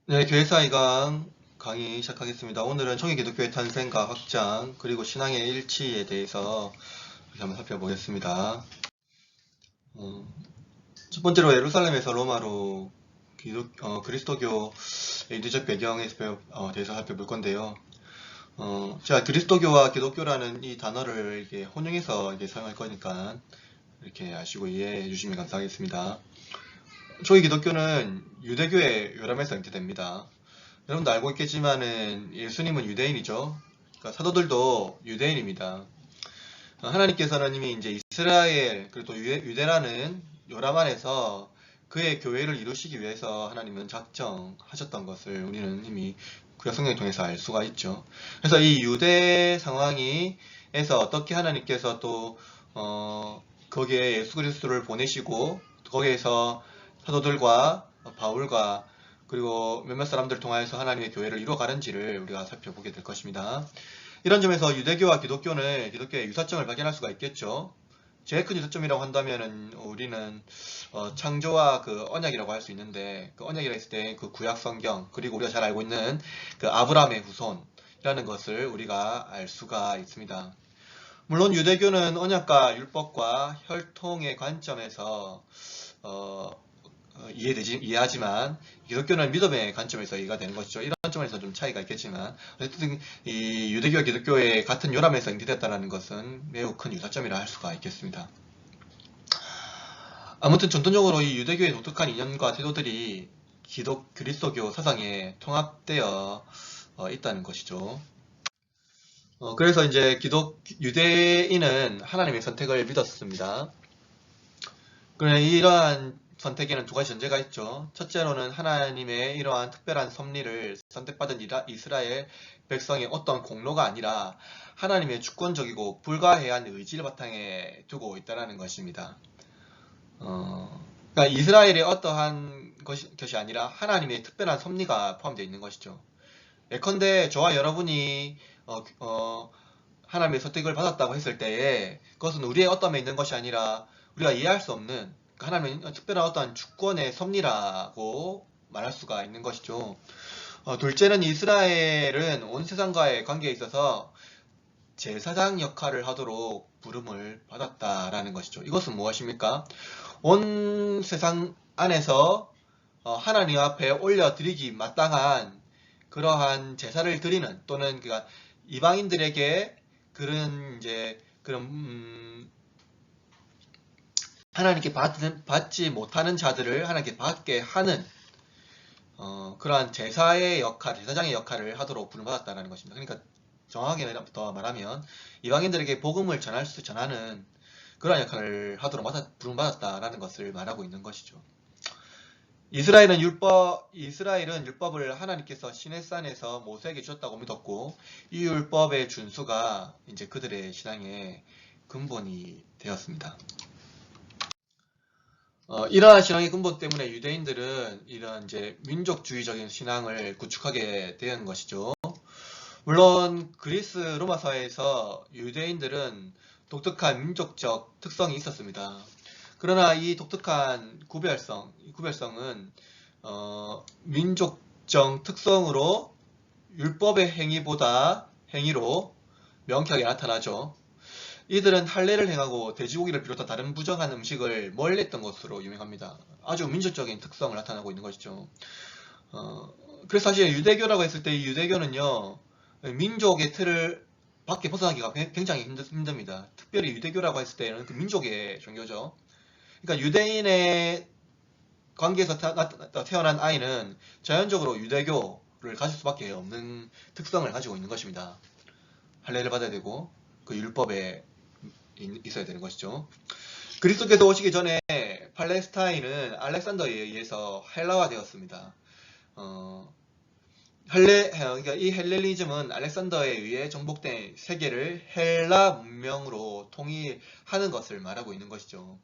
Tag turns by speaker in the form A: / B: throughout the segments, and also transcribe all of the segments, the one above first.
A: 네, 교회사 이강 강의 시작하겠습니다. 오늘은 총회 기독교의 탄생과 확장, 그리고 신앙의 일치에 대해서 이렇게 한번 살펴보겠습니다. 첫 번째로 예루살렘에서 로마로 그리스도교 유대적 배경에 대해서 살펴볼 건데요. 제가 그리스도교와 기독교라는 이 단어를 이게 혼용해서 이게 사용할 거니까 이렇게 아시고 이해해 주시면 감사하겠습니다. 초기 기독교는 유대교의 요람에서 잉태됩니다. 여러분도 알고 있겠지만은 예수님은 유대인이죠. 그러니까 사도들도 유대인입니다. 하나님께서는 이미 이제 이스라엘 그리고 또 유대라는 요람 안에서 그의 교회를 이루시기 위해서 하나님은 작정하셨던 것을 우리는 이미 구약 성경을 통해서 알 수가 있죠. 그래서 이 유대 상황에서 어떻게 하나님께서 또 거기에 예수 그리스도를 보내시고 거기에서 사도들과 바울과 그리고 몇몇 사람들 통하여서 하나님의 교회를 이루어가는지를 우리가 살펴보게 될 것입니다. 이런 점에서 유대교와 기독교는 기독교의 유사점을 발견할 수가 있겠죠. 제일 큰 유사점이라고 한다면은 우리는 창조와 그 언약이라고 할 수 있는데, 그 언약이라 했을 때 그 구약 성경 그리고 우리가 잘 알고 있는 그 아브라함의 후손이라는 것을 우리가 알 수가 있습니다. 물론 유대교는 언약과 율법과 혈통의 관점에서 이해하지만 기독교는 믿음의 관점에서 이해가 되는 것이죠. 이런 점에서 좀 차이가 있겠지만 어쨌든 이 유대교와 기독교의 같은 요람에서 잉태됐다는 것은 매우 큰 유사점이라 할 수가 있겠습니다. 아무튼 전통적으로 이 유대교의 독특한 이념과 태도들이 그리스도교 사상에 통합되어 있다는 것이죠. 그래서 이제 유대인은 하나님의 선택을 믿었습니다. 그래, 이러한 선택에는 두 가지 전제가 있죠. 첫째로는 하나님의 이러한 특별한 섭리를 선택받은 이스라엘 백성의 어떤 공로가 아니라 하나님의 주권적이고 불가해한 의지를 바탕에 두고 있다는 것입니다. 그러니까 이스라엘의 어떠한 것이 아니라 하나님의 특별한 섭리가 포함되어 있는 것이죠. 예컨대 저와 여러분이 하나님의 선택을 받았다고 했을 때에 그것은 우리의 어떠함에 있는 것이 아니라 우리가 이해할 수 없는 하나님의 특별한 어떠한 주권의 섭리라고 말할 수가 있는 것이죠. 둘째는 이스라엘은 온 세상과의 관계에 있어서 제사장 역할을 하도록 부름을 받았다라는 것이죠. 이것은 무엇입니까? 온 세상 안에서 하나님 앞에 올려드리기 마땅한 그러한 제사를 드리는 또는 그러니까 이방인들에게 그런 하나님께 받지 못하는 자들을 하나님께 받게 하는 그러한 제사의 역할, 제사장의 역할을 하도록 부름받았다는 것입니다. 그러니까 정확하게 더 말하면 이방인들에게 복음을 전하는 그러한 역할을 하도록 부름받았다라는 것을 말하고 있는 것이죠. 이스라엘은 율법을 하나님께서 시내산에서 모세에게 주셨다고 믿었고 이 율법의 준수가 이제 그들의 신앙의 근본이 되었습니다. 이러한 신앙의 근본 때문에 유대인들은 이런 이제 민족주의적인 신앙을 구축하게 된 것이죠. 물론 그리스 로마 사회에서 유대인들은 독특한 민족적 특성이 있었습니다. 그러나 이 독특한 구별성은 민족적 특성으로 율법의 행위로 명쾌하게 나타나죠. 이들은 할례를 행하고 돼지고기를 비롯한 다른 부정한 음식을 멀리 했던 것으로 유명합니다. 아주 민족적인 특성을 나타나고 있는 것이죠. 그래서 사실 유대교라고 했을 때 이 유대교는요, 민족의 틀을 밖에 벗어나기가 굉장히 힘듭니다. 특별히 유대교라고 했을 때는 그 민족의 종교죠. 그러니까 유대인의 관계에서 태어난 아이는 자연적으로 유대교를 가질 수밖에 없는 특성을 가지고 있는 것입니다. 할례를 받아야 되고 그 율법에 있어야 되는 것이죠. 그리스도께서 오시기 전에 팔레스타인은 알렉산더에 의해서 헬라화 되었습니다. 그러니까 이 헬레니즘은 알렉산더에 의해 정복된 세계를 헬라 문명으로 통일하는 것을 말하고 있는 것이죠.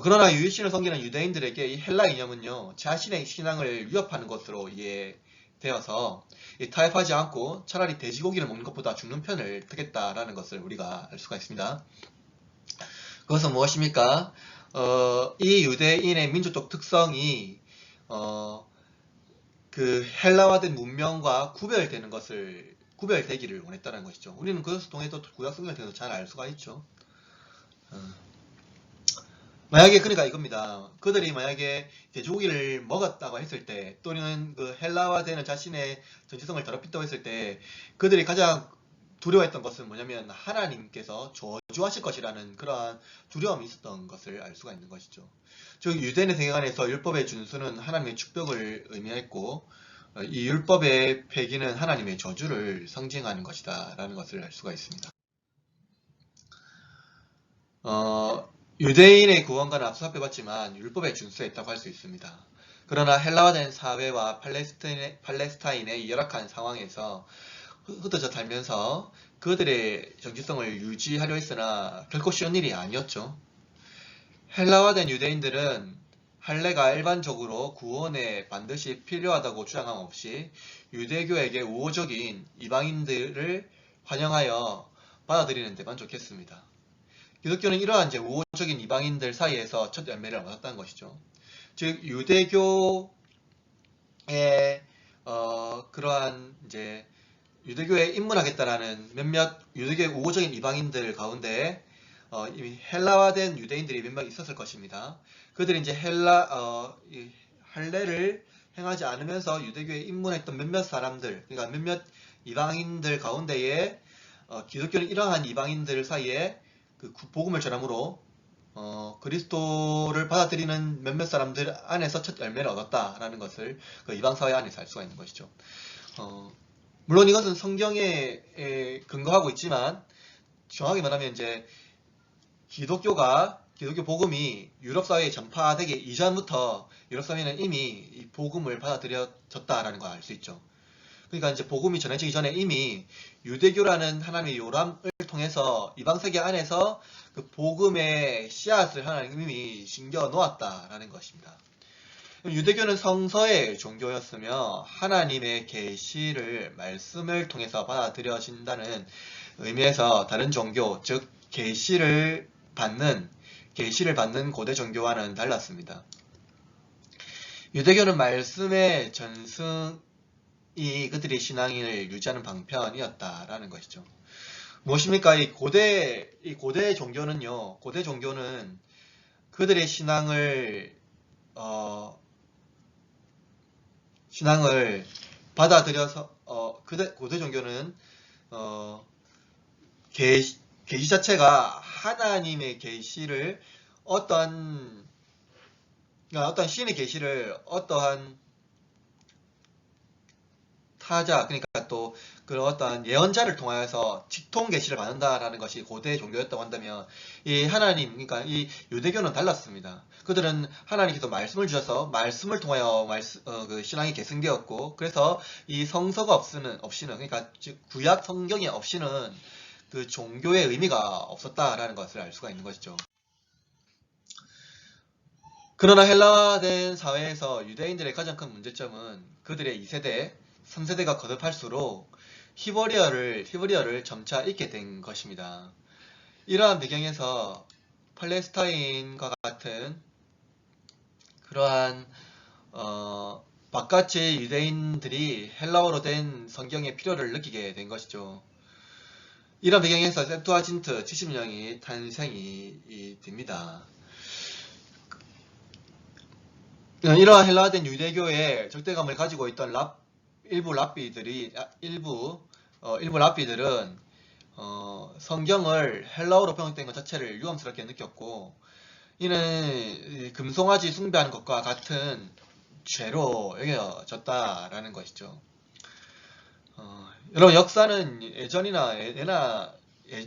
A: 그러나 유일신을 섬기는 유대인들에게 이 헬라 이념은요, 자신의 신앙을 위협하는 것으로 이해되어서 타협하지 않고 차라리 돼지고기를 먹는 것보다 죽는 편을 택했다라는 것을 우리가 알 수가 있습니다. 그것은 무엇입니까? 이 유대인의 민족적 특성이 그 헬라화된 문명과 구별되기를 원했다는 것이죠. 우리는 그것을 통해서 구약 성경을 통해서 잘 알 수가 있죠. 어. 만약에 그러니까 이겁니다. 그들이 만약에 돼지고기를 먹었다고 했을 때, 또는 그 헬라화되는 자신의 정체성을 더럽힌다고 했을 때, 그들이 가장 두려워했던 것은 뭐냐면 하나님께서 저주하실 것이라는 그러한 두려움이 있었던 것을 알 수가 있는 것이죠. 즉 유대인의 세계관에서 율법의 준수는 하나님의 축복을 의미했고, 이 율법의 폐기는 하나님의 저주를 상징하는 것이다 라는 것을 알 수가 있습니다. 유대인의 구원과는 앞서 살펴봤지만 율법에 준수했다고 할 수 있습니다. 그러나 헬라화된 사회와 팔레스타인의 열악한 상황에서 흩어져 살면서 그들의 정체성을 유지하려 했으나 결코 쉬운 일이 아니었죠. 헬라화된 유대인들은 할례가 일반적으로 구원에 반드시 필요하다고 주장함 없이 유대교에게 우호적인 이방인들을 환영하여 받아들이는 데 만족했습니다. 기독교는 이러한 이제 우호적인 이방인들 사이에서 첫 열매를 얻었다는 것이죠. 즉 유대교의 그러한 이제 유대교에 입문하겠다라는 몇몇 유대교의 우호적인 이방인들 가운데 이미 헬라화된 유대인들이 몇 명 있었을 것입니다. 그들이 이제 할례를 행하지 않으면서 유대교에 입문했던 몇몇 사람들, 그러니까 몇몇 이방인들 가운데에 기독교는 이러한 이방인들 사이에 그 복음을 전함으로 그리스도를 받아들이는 몇몇 사람들 안에서 첫 열매를 얻었다라는 것을 그 이방 사회 안에서 알 수가 있는 것이죠. 물론 이것은 성경에 근거하고 있지만 정확히 말하면 이제 기독교 복음이 유럽 사회에 전파되기 이전부터 유럽 사회는 이미 이 복음을 받아들여졌다라는 걸 알 수 있죠. 그러니까 이제 복음이 전해지기 전에 이미 유대교라는 하나님의 요람을 통해서 이방 세계 안에서 그 복음의 씨앗을 하나님이 심겨 놓았다라는 것입니다. 유대교는 성서의 종교였으며 하나님의 계시를 말씀을 통해서 받아들여진다는 의미에서 다른 종교, 즉 계시를 받는 고대 종교와는 달랐습니다. 유대교는 말씀의 전승이 그들의 신앙을 유지하는 방편이었다라는 것이죠. 무엇입니까? 이 고대 종교는요. 고대 종교는 그들의 신앙을 받아들여서 고대 종교는 계시 자체가 하나님의 계시를 어떤 신의 계시를 어떠한 타자, 그러니까 또 그런 어떠한 예언자를 통하여서 직통 계시를 받는다라는 것이 고대 종교였다고 한다면 이 하나님, 그러니까 이 유대교는 달랐습니다. 그들은 하나님께서 말씀을 주셔서 말씀을 통하여 그 신앙이 계승되었고, 그래서 이 성서가 없이는 그러니까 즉 구약 성경이 없이는 그 종교의 의미가 없었다라는 것을 알 수가 있는 것이죠. 그러나 헬라화된 사회에서 유대인들의 가장 큰 문제점은 그들의 2세대, 3세대가 거듭할수록 히브리어를 점차 잊게 된 것입니다. 이러한 배경에서 팔레스타인과 같은 그러한 바깥의 유대인들이 헬라어로 된 성경의 필요를 느끼게 된 것이죠. 이런 배경에서 septuagin트 70년이 탄생이 됩니다. 이러한 헬라화된 유대교의 적대감을 가지고 있던 일부 랍비들은 성경을 헬라어로 번역된 것 자체를 유감스럽게 느꼈고, 이는 금송아지 숭배하는 것과 같은 죄로 여겨졌다라는 것이죠. 여러분, 역사는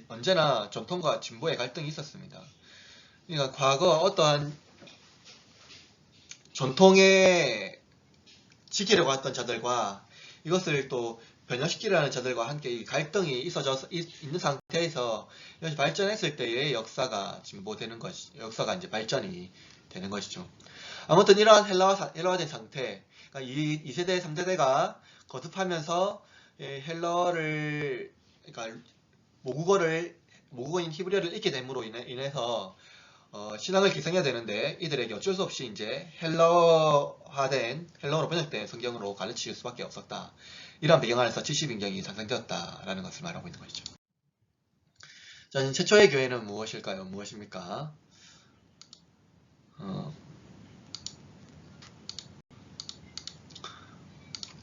A: 언제나 전통과 진보의 갈등이 있었습니다. 그러니까 과거 어떠한 전통에 지키려고 했던 자들과 이것을 또 변형시키려는 자들과 함께 이 갈등이 있는 상태에서 이것이 발전했을 때의 역사가 역사가 이제 발전이 되는 것이죠. 아무튼 이러한 헬라화된 상태, 그러니까 2세대, 3세대가 거듭하면서 그러니까 모국어인 히브리어를 읽게 됨으로 인해서 신앙을 계승해야 되는데 이들에게 어쩔 수 없이 이제 헬러어로 번역된 성경으로 가르칠 수밖에 없었다. 이러한 배경 안에서 70인경이 상상되었다라는 것을 말하고 있는 것이죠. 자, 최초의 교회는 무엇일까요? 무엇입니까?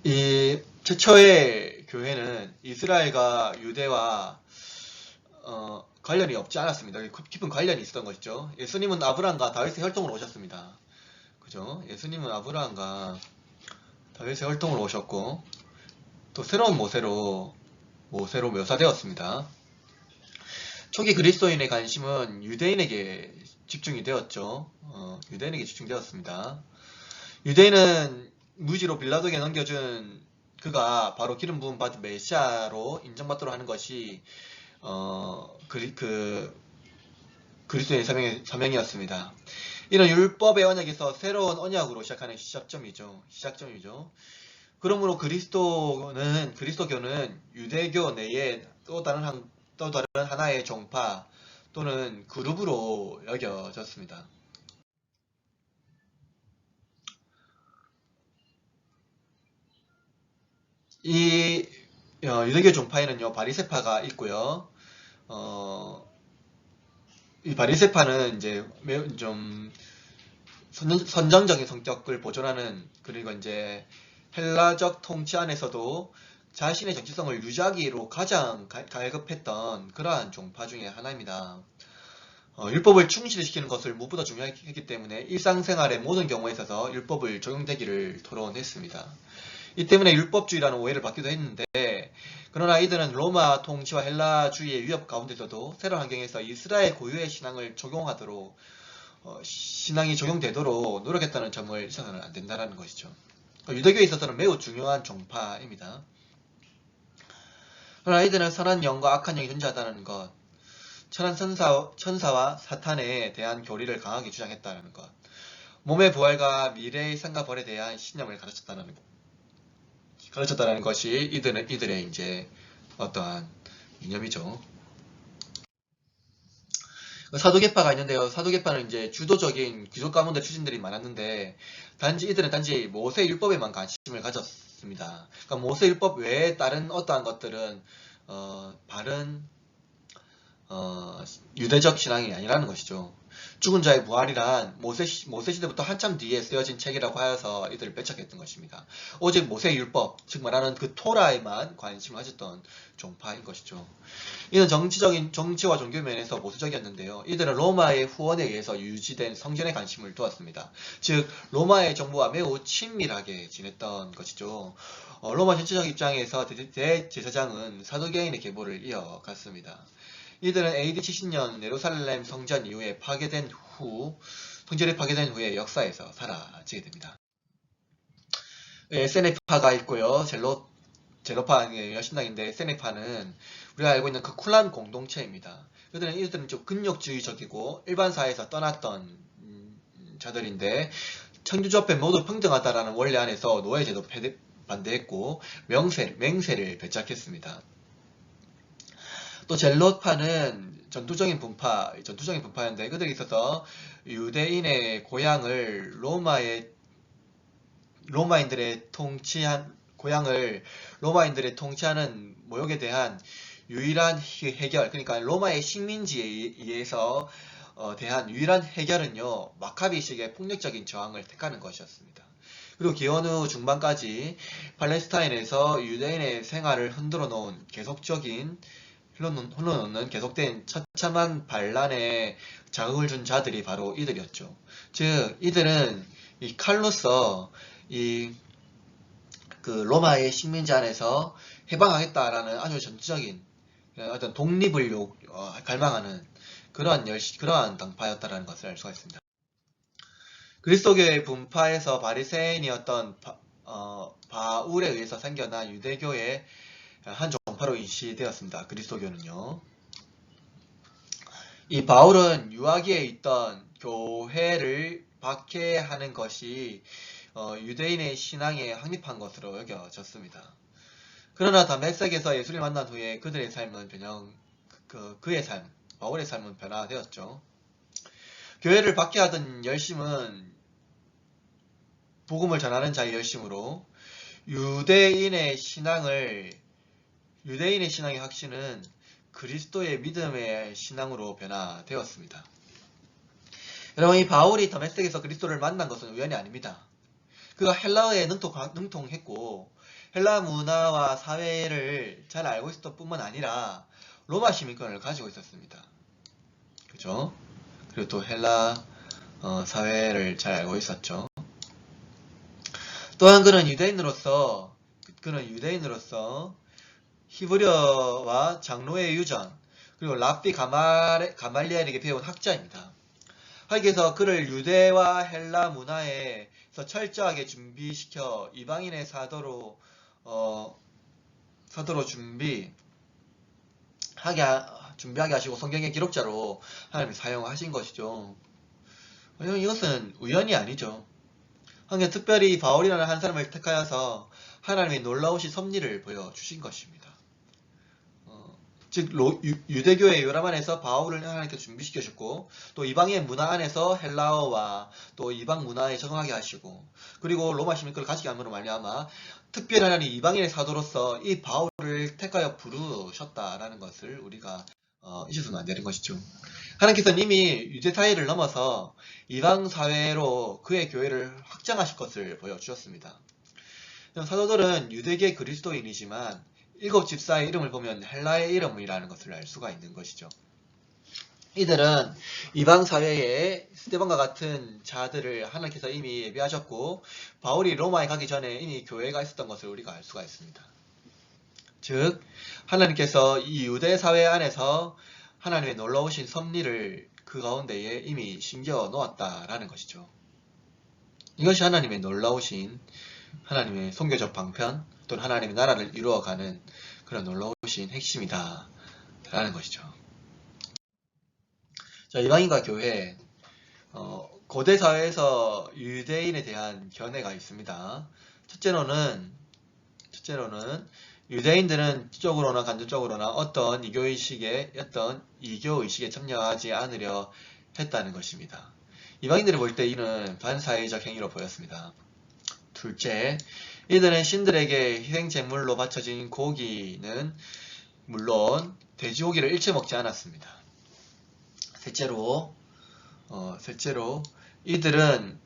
A: 이 최초의 교회는 이스라엘과 유대와 관련이 없지 않았습니다. 깊은 관련이 있었던 것이죠. 예수님은 아브라함과 다윗의 혈통으로 오셨습니다. 그죠? 예수님은 아브라함과 다윗의 혈통으로 오셨고 또 새로운 모세로 묘사되었습니다. 초기 그리스도인의 관심은 유대인에게 집중이 되었죠. 유대인에게 집중되었습니다. 유대인은 무지로 빌라도에게 넘겨준 그가 바로 기름 부음 받은 메시아로 인정받도록 하는 것이 그리스도의 사명이었습니다. 이런 율법의 언약에서 새로운 언약으로 시작하는 시작점이죠. 그러므로 그리스도교는 유대교 내에 또 다른 하나의 종파 또는 그룹으로 여겨졌습니다. 이 유대교 종파에는요 바리새파가 있고요. 이 바리새파는 이제 매우 좀 선정적인 성격을 보존하는, 그리고 이제 헬라적 통치 안에서도 자신의 정치성을 유지하기로 가장 갈급했던 그러한 종파 중에 하나입니다. 율법을 충실시키는 것을 무엇보다 중요했기 때문에 일상생활의 모든 경우에 있어서 율법을 적용되기를 토론했습니다. 이 때문에 율법주의라는 오해를 받기도 했는데, 그러나 이들은 로마 통치와 헬라주의의 위협 가운데서도 새로운 환경에서 이스라엘 고유의 신앙을 적용하도록 신앙이 적용되도록 노력했다는 점을 잊어서는 안 된다는 것이죠. 유대교에 있어서는 매우 중요한 종파입니다. 그러나 이들은 선한 영과 악한 영이 존재하다는 것, 천한 천사와 사탄에 대한 교리를 강하게 주장했다는 것, 몸의 부활과 미래의 생과 벌에 대한 신념을 가르쳤다는 것이 이들의 이제 어떠한 이념이죠. 사도계파가 있는데요. 사도계파는 이제 주도적인 귀족 가문대 출신들이 많았는데 이들은 단지 모세 율법에만 관심을 가졌습니다. 그러니까 모세 율법 외에 다른 어떠한 것들은 바른 유대적 신앙이 아니라는 것이죠. 죽은 자의 부활이란 모세 시대부터 한참 뒤에 쓰여진 책이라고 하여서 이들을 배척했던 것입니다. 오직 모세 율법, 즉 말하는 그 토라에만 관심을 가졌던 종파인 것이죠. 이는 정치와 종교 면에서 보수적이었는데요. 이들은 로마의 후원에 의해서 유지된 성전에 관심을 두었습니다. 즉 로마의 정부와 매우 친밀하게 지냈던 것이죠. 로마 전체적 입장에서 대제사장은 사도계인의 계보를 이어갔습니다. 이들은 AD 70년 예루살렘 성전 이후에 성전이 파괴된 후에 역사에서 사라지게 됩니다. SNF파가 있고요. 제로파 여신당인데 SNF파는 우리가 알고 있는 그 쿨한 공동체입니다. 이들은 좀 근력주의적이고 일반 사회에서 떠났던 자들인데 천주교 모두 평등하다라는 원리 안에서 노예제도 반대했고 맹세를 배척했습니다. 또 젤롯파는 전투적인 분파였는데 그들이 있어서 유대인의 고향을 로마인들의 통치하는 모욕에 대한 유일한 해결, 그러니까 로마의 식민지에 의해서 대한 유일한 해결은요 마카비식의 폭력적인 저항을 택하는 것이었습니다. 그리고 기원후 중반까지 팔레스타인에서 유대인의 생활을 흘러놓는 계속된 처참한 반란에 자극을 준 자들이 바로 이들이었죠. 즉 이들은 이 칼로서 그 로마의 식민지 안에서 해방하겠다라는 아주 전투적인 어떤 독립을 갈망하는 그러한 당파였다라는 것을 알 수가 있습니다. 그리스도교의 분파에서 바리새인이었던 바울에 의해서 생겨난 유대교의 한 종파로 인식되었습니다. 그리스도교는요. 이 바울은 유아기에 있던 교회를 박해하는 것이 유대인의 신앙에 확립한 것으로 여겨졌습니다. 그러나 다메섹에서 예수를 만난 후에 바울의 삶은 변화되었죠. 교회를 받게 하던 열심은 복음을 전하는 자의 열심으로 유대인의 신앙의 확신은 그리스도의 믿음의 신앙으로 변화되었습니다. 여러분, 이 바울이 다메섹에서 그리스도를 만난 것은 우연이 아닙니다. 그가 헬라어에 능통했고 헬라 문화와 사회를 잘 알고 있었던 뿐만 아니라 로마 시민권을 가지고 있었습니다. 그죠? 그리고 또 헬라 사회를 잘 알고 있었죠. 또한 그는 유대인으로서 히브리어와 장로의 유전 그리고 랍비 가말리엘에게 배운 학자입니다. 하기에서 그를 유대와 헬라 문화에서 철저하게 준비시켜 이방인의 사도로 준비하게 하시고 성경의 기록자로 하나님이 사용하신 것이죠. 이것은 우연이 아니죠. 하기에 특별히 바울이라는 한 사람을 택하여서 하나님의 놀라우신 섭리를 보여주신 것입니다. 즉 유대교의 요람 안에서 바울을 하나님께서 준비시켜주셨고 또 이방의 문화 안에서 헬라어와 또 이방 문화에 적응하게 하시고 그리고 로마 시민권을 가지게 함으로 말미암아 특별히 하나님 이방인의 사도로서 이 바울을 택하여 부르셨다라는 것을 우리가 잊어서는 안 되는 것이죠. 하나님께서는 이미 유대 사회를 넘어서 이방 사회로 그의 교회를 확장하실 것을 보여주셨습니다. 사도들은 유대계 그리스도인이지만 일곱 집사의 이름을 보면 헬라의 이름이라는 것을 알 수가 있는 것이죠. 이들은 이방 사회에 스데반과 같은 자들을 하나님께서 이미 예비하셨고 바울이 로마에 가기 전에 이미 교회가 있었던 것을 우리가 알 수가 있습니다. 즉 하나님께서 이 유대 사회 안에서 하나님의 놀라우신 섭리를 그 가운데에 이미 심겨 놓았다라는 것이죠. 이것이 하나님의 놀라우신 하나님의 선교적 방편 또는 하나님의 나라를 이루어가는 그런 놀라우신 핵심이다 라는 것이죠. 자, 이방인과 교회 고대 사회에서 유대인에 대한 견해가 있습니다. 첫째로는 유대인들은 지적으로나 간접적으로나 어떤 이교의식에 참여하지 않으려 했다는 것입니다. 이방인들이 볼 때 이는 반사회적 행위로 보였습니다. 둘째, 이들은 신들에게 희생제물로 바쳐진 고기는 물론 돼지고기를 일체 먹지 않았습니다. 셋째로 이들은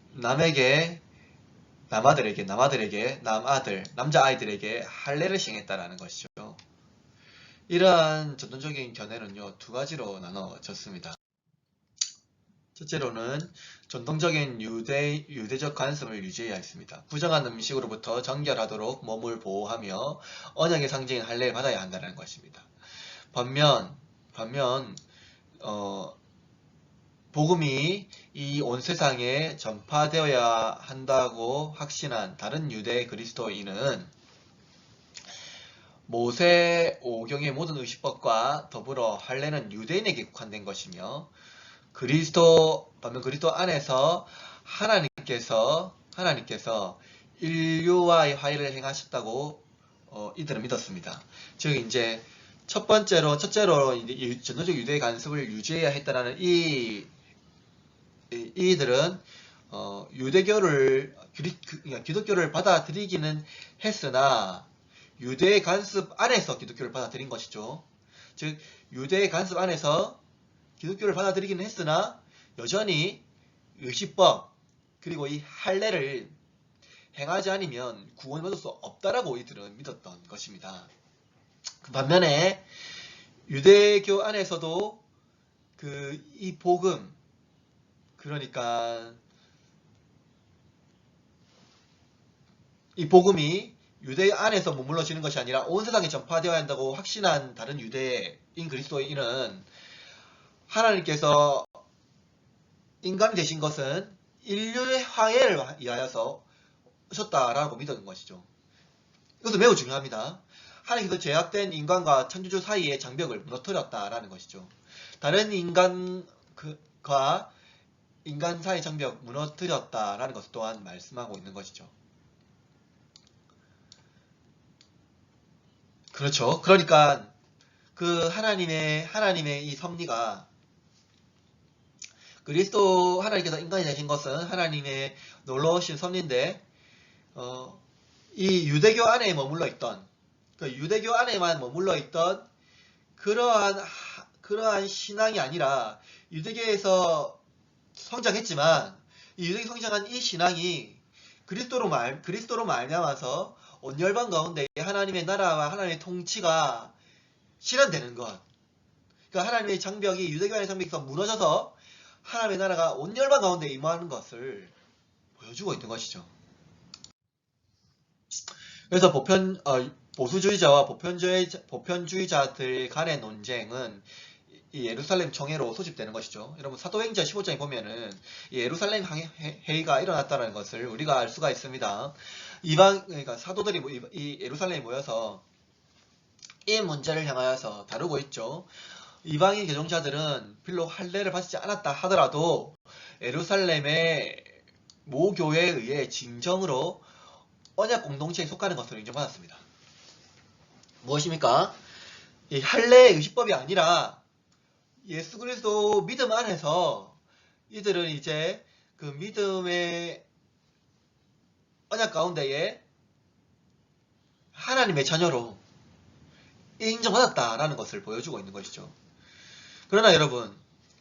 A: 남자아이들에게 할례를 시행했다라는 것이죠. 이러한 전통적인 견해는요, 두 가지로 나눠졌습니다. 첫째로는 전통적인 유대적 관습을 유지해야 했습니다. 부정한 음식으로부터 정결하도록 몸을 보호하며 언약의 상징인 할례를 받아야 한다는 것입니다. 반면 복음이 이 온 세상에 전파되어야 한다고 확신한 다른 유대 그리스도인은 모세 오경의 모든 의식법과 더불어 할례는 유대인에게 국한된 것이며 그리스도 안에서 하나님께서 인류와의 화해를 행하셨다고 이들은 믿었습니다. 즉 이제 첫째로 이제 전통적 유대의 관습을 유지해야 했다라는 이들은 기독교를 받아들이기는 했으나 유대의 관습 안에서 기독교를 받아들인 것이죠. 즉 유대의 관습 안에서 기독교를 받아들이기는 했으나 여전히 의식법 그리고 이 할례를 행하지 않으면 구원을 받을 수 없다라고 이들은 믿었던 것입니다. 반면에 유대교 안에서도 이 복음 그러니까 이 복음이 유대 안에서 머물러지는 것이 아니라 온 세상에 전파되어야 한다고 확신한 다른 유대인 그리스도인은 하나님께서 인간이 되신 것은 인류의 화해를 위하여서 오셨다라고 믿었는 것이죠. 이것은 매우 중요합니다. 하나님께서 죄악된 인간과 창조주 사이의 장벽을 무너뜨렸다라는 것이죠. 다른 인간과 인간 사이의 장벽 무너뜨렸다라는 것 또한 말씀하고 있는 것이죠. 그렇죠. 그러니까 그 하나님의 이 섭리가 그리스도 하나님께서 인간이 되신 것은 하나님의 놀라우신 섭리인데 이 유대교 안에 머물러 있던 그 유대교 안에만 머물러 있던 그러한 신앙이 아니라 유대교에서 성장했지만 이 유대교 성장한 이 신앙이 그리스도로 말미암아서 온 열방 가운데 하나님의 나라와 하나님의 통치가 실현되는 것. 그러니까 하나님의 장벽이 유대교 안의 장벽에서 무너져서 하나님의 나라가 온 열방 가운데 임하는 것을 보여주고 있는 것이죠. 그래서 보수주의자와 보편주의자들 간의 논쟁은 이 예루살렘 청회로 소집되는 것이죠. 여러분 사도행전 15장에 보면은 이 예루살렘 회의가 일어났다는 것을 우리가 알 수가 있습니다. 그러니까 사도들이 이 예루살렘에 모여서 이 문제를 향하여서 다루고 있죠. 이방인 개종자들은 비록 할례를 받지 않았다 하더라도 예루살렘의 모 교회에 의해 징정으로 언약 공동체에 속하는 것으로 인정받았습니다. 무엇입니까? 이 할례의 의식법이 아니라 예수 그리스도 믿음 안에서 이들은 이제 그 믿음의 언약 가운데에 하나님의 자녀로 인정받았다라는 것을 보여주고 있는 것이죠. 그러나 여러분,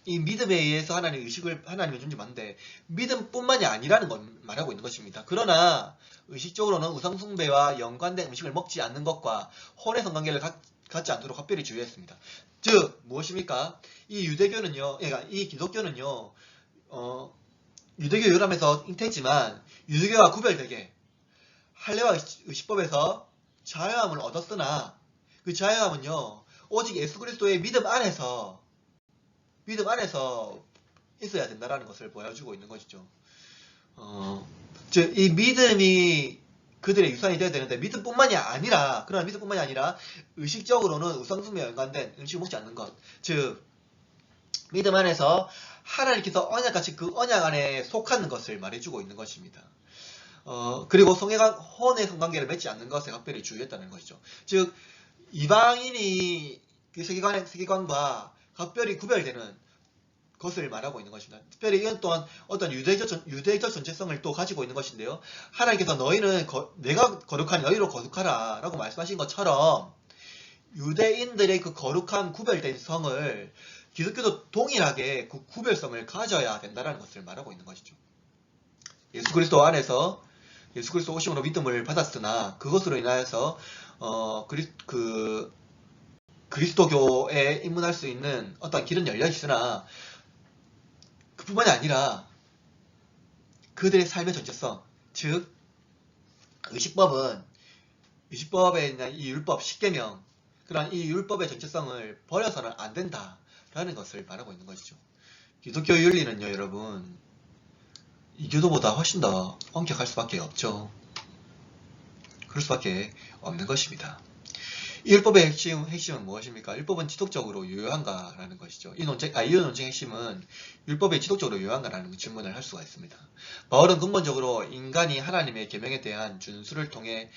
A: 이 믿음에 의해서 하나님의 의식을 하나님의 존재 맞는데 믿음뿐만이 아니라는 걸 말하고 있는 것입니다. 그러나 의식적으로는 우상숭배와 연관된 음식을 먹지 않는 것과 혼의 성관계를 갖지 않도록 각별히 주의했습니다. 즉 무엇입니까? 이 유대교는요, 그러니까 이 기독교는요, 유대교 율람에서 잉태했지만 유대교와 구별되게 할례와 의식법에서 자유함을 얻었으나 그 자유함은요 오직 예수 그리스도의 믿음 안에서 있어야 된다라는 것을 보여주고 있는 것이죠. 즉 이 믿음이 그들의 유산이 되어야 되는데 그러나 믿음뿐만이 아니라 의식적으로는 우상숭배와 연관된 음식을 먹지 않는 것. 즉 믿음 안에서 하나님께서 언약같이 그 언약 안에 속하는 것을 말해주고 있는 것입니다. 그리고 혼의 성관계를 맺지 않는 것에 각별히 주의했다는 것이죠. 즉 이방인이 그 세계관과 각별히 구별되는 것을 말하고 있는 것입니다. 특별히 이건 또한 어떤 유대적 전체성을 또 가지고 있는 것인데요. 하나님께서 너희는 내가 거룩한 너희로 거룩하라 라고 말씀하신 것처럼 유대인들의 그 거룩한 구별된 성을 기독교도 동일하게 그 구별성을 가져야 된다는 것을 말하고 있는 것이죠. 예수 그리스도 안에서 예수 그리스도 오심으로 믿음을 받았으나 그것으로 인하여서 그리스도교에 입문할 수 있는 어떤 길은 열려 있으나 그뿐만이 아니라 그들의 삶의 전체성, 즉 의식법에 있는 이 율법 10계명, 그러한 이 율법의 전체성을 버려서는 안 된다라는 것을 말하고 있는 것이죠. 기독교 윤리는요, 여러분, 이교도보다 훨씬 더 엄격할 수밖에 없죠. 그럴 수밖에 없는 것입니다. 이 율법의 핵심은 무엇입니까? 율법은 지속적으로 유효한가라는 것이죠. 이 논쟁의 핵심은 율법이 지속적으로 유효한가라는 질문을 할 수가 있습니다. 바울은 근본적으로 인간이 하나님의 계명에 대한 준수를 통해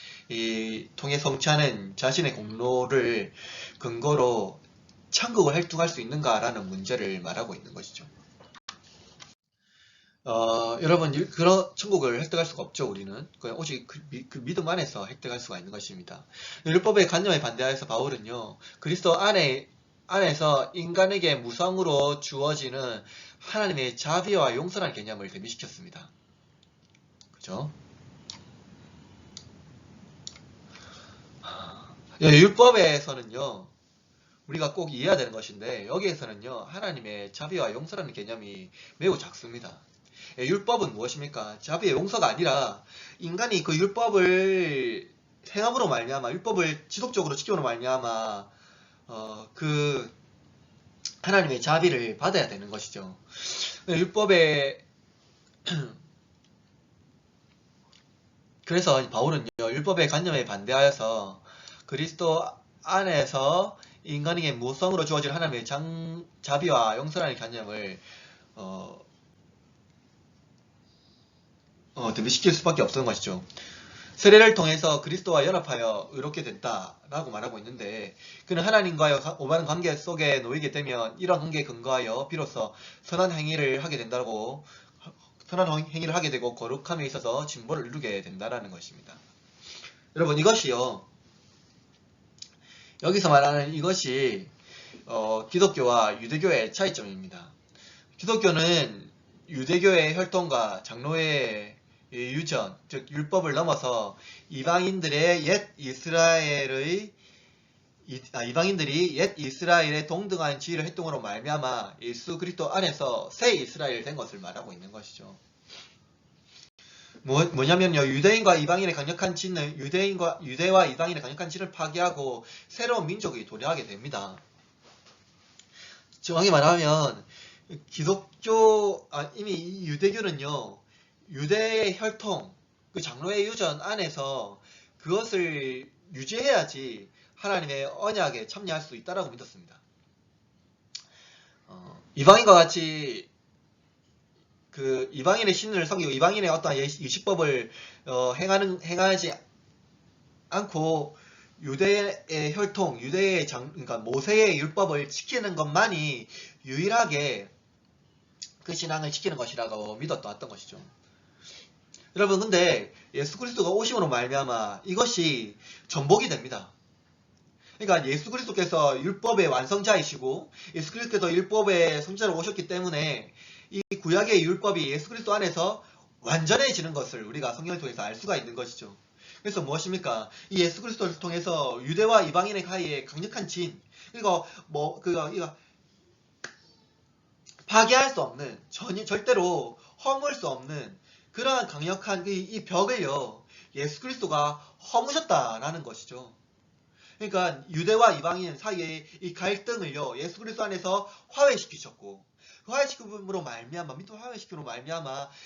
A: 성취하는 자신의 공로를 근거로 천국을 획득할 수 있는가라는 문제를 말하고 있는 것이죠. 여러분, 그런 천국을 획득할 수가 없죠. 우리는 그냥 오직 그 믿음 안에서 획득할 수가 있는 것입니다. 율법의 관념에 반대하여서 바울은요, 그리스도 안에서 인간에게 무상으로 주어지는 하나님의 자비와 용서라는 개념을 대비시켰습니다. 그죠? 율법에서는요, 우리가 꼭 이해해야 되는 것인데 여기에서는요, 하나님의 자비와 용서라는 개념이 매우 작습니다. 율법은 무엇입니까? 자비의 용서가 아니라 인간이 그 율법을 행함으로 말미암아 율법을 지속적으로 지킴으로 말미암아 그 하나님의 자비를 받아야 되는 것이죠. 그래서 바울은요, 율법의 관념에 반대하여서 그리스도 안에서 인간에게 무성으로 주어질 하나님의 자비와 용서라는 개념을 대비시킬 수밖에 없었던 것이죠. 세례를 통해서 그리스도와 연합하여 의롭게 됐다라고 말하고 있는데, 그는 하나님과의 오바른 관계 속에 놓이게 되면 이런 관계에 근거하여 비로소 선한 행위를 하게 된다고, 선한 행위를 하게 되고 거룩함에 있어서 진보를 이루게 된다라는 것입니다. 여러분, 이것이요, 여기서 말하는 이것이 기독교와 유대교의 차이점입니다. 기독교는 유대교의 혈통과 장로의 유전, 즉 율법을 넘어서 이방인들의 이방인들이 옛 이스라엘의 동등한 지위를 활동으로 말미암아 예수 그리스도 안에서 새 이스라엘 된 것을 말하고 있는 것이죠. 뭐냐면요, 유대와 이방인의 강력한 진을 파괴하고 새로운 민족이 도래하게 됩니다. 정확히 말하면 이미 유대교는요, 유대의 혈통, 그 장로의 유전 안에서 그것을 유지해야지 하나님의 언약에 참여할 수 있다라고 믿었습니다. 이방인과 같이 그 이방인의 신을 섬기고 이방인의 어떤 유식법을 행하지 않고 유대의 혈통, 그러니까 모세의 율법을 지키는 것만이 유일하게 그 신앙을 지키는 것이라고 믿었던 것이죠. 여러분, 근데 예수 그리스도가 오심으로 말미암아 이것이 전복이 됩니다. 그러니까 예수 그리스도께서 율법의 완성자이시고 예수 그리스도께서 율법의 성자로 오셨기 때문에 이 구약의 율법이 예수 그리스도 안에서 완전해지는 것을 우리가 성경을 통해서 알 수가 있는 것이죠. 그래서 무엇입니까? 이 예수 그리스도를 통해서 유대와 이방인의 사이에 강력한 진, 이거 파괴할 수 없는, 절대로 허물 수 없는 그러한 강력한 이 벽을요, 예수 그리스도가 허무셨다라는 것이죠. 그러니까 유대와 이방인 사이의 이 갈등을요, 예수 그리스도 안에서 화해시키셨고, 그 화해시킴으로 말미암아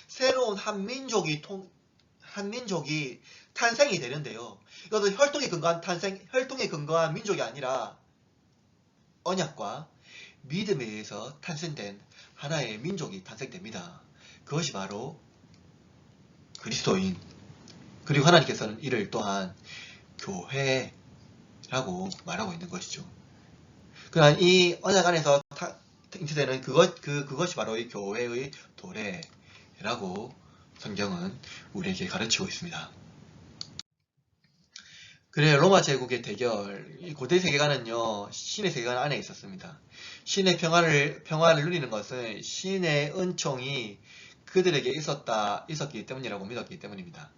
A: 새로운 한 민족이 탄생이 되는데요. 이것은 혈통에 근거한 민족이 아니라 언약과 믿음에 의해서 탄생된 하나의 민족이 탄생됩니다. 그것이 바로 그리스도인, 그리고 하나님께서는 이를 또한 교회라고 말하고 있는 것이죠. 그러한 이 언약 안에서 잉태되는 그것이 바로 이 교회의 도래라고 성경은 우리에게 가르치고 있습니다. 그래, 로마 제국의 대결, 이 고대 세계관은요, 신의 세계관 안에 있었습니다. 신의 평화를 누리는 것은 신의 은총이 그들에게 있었기 때문이라고 믿었기 때문입니다.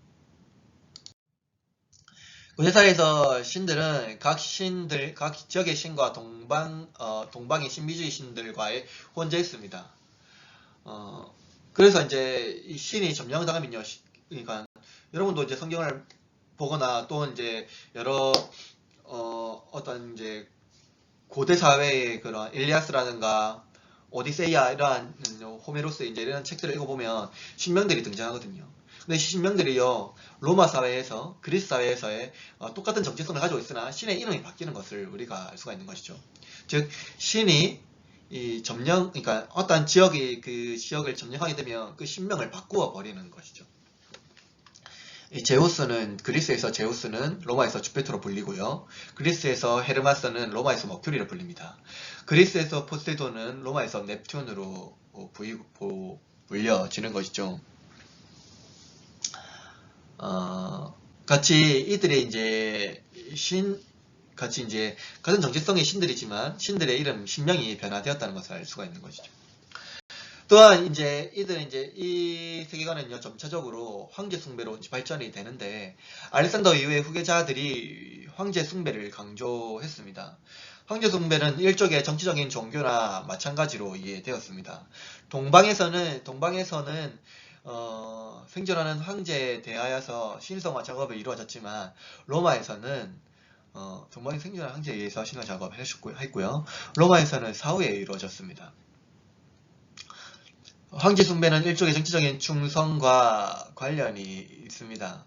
A: 고대사에서 신들은 각 지역의 신과 동방의 신비주의 신들과의 혼재했습니다. 그래서 이제 이 신이 점령당하면요, 그러니까 여러분도 이제 성경을 보거나 또 이제 여러 어떤 이제 고대 사회의 그런 일리아스라든가 오디세이아 이러한 호메로스 이제 이런 책들을 읽어보면 신명들이 등장하거든요. 근데 신명들이요, 로마 사회에서 그리스 사회에서의 똑같은 정체성을 가지고 있으나 신의 이름이 바뀌는 것을 우리가 알 수가 있는 것이죠. 즉 신이 그러니까 어떤 그 지역을 점령하게 되면 그 신명을 바꾸어 버리는 것이죠. 그리스에서 제우스는 로마에서 주피터로 불리고요. 그리스에서 헤르마스는 로마에서 머큐리로 불립니다. 그리스에서 포세이돈은 로마에서 넵튠으로 불려지는 것이죠. 같이 이들의 이제 같은 정체성의 신들이지만 신들의 이름, 신명이 변화되었다는 것을 알 수가 있는 것이죠. 또한 이들은 이 세계관은요, 점차적으로 황제 숭배로 발전이 되는데, 알렉산더 이후의 후계자들이 황제 숭배를 강조했습니다. 황제 숭배는 일종의 정치적인 종교나 마찬가지로 이해되었습니다. 동방에서는 생존하는 황제에 대하여서 신성화 작업이 이루어졌지만, 로마에서는 동방에 생존하는 황제에 의해서 신화 작업을 했고요. 로마에서는 사후에 이루어졌습니다. 황제 숭배는 일종의 정치적인 충성과 관련이 있습니다.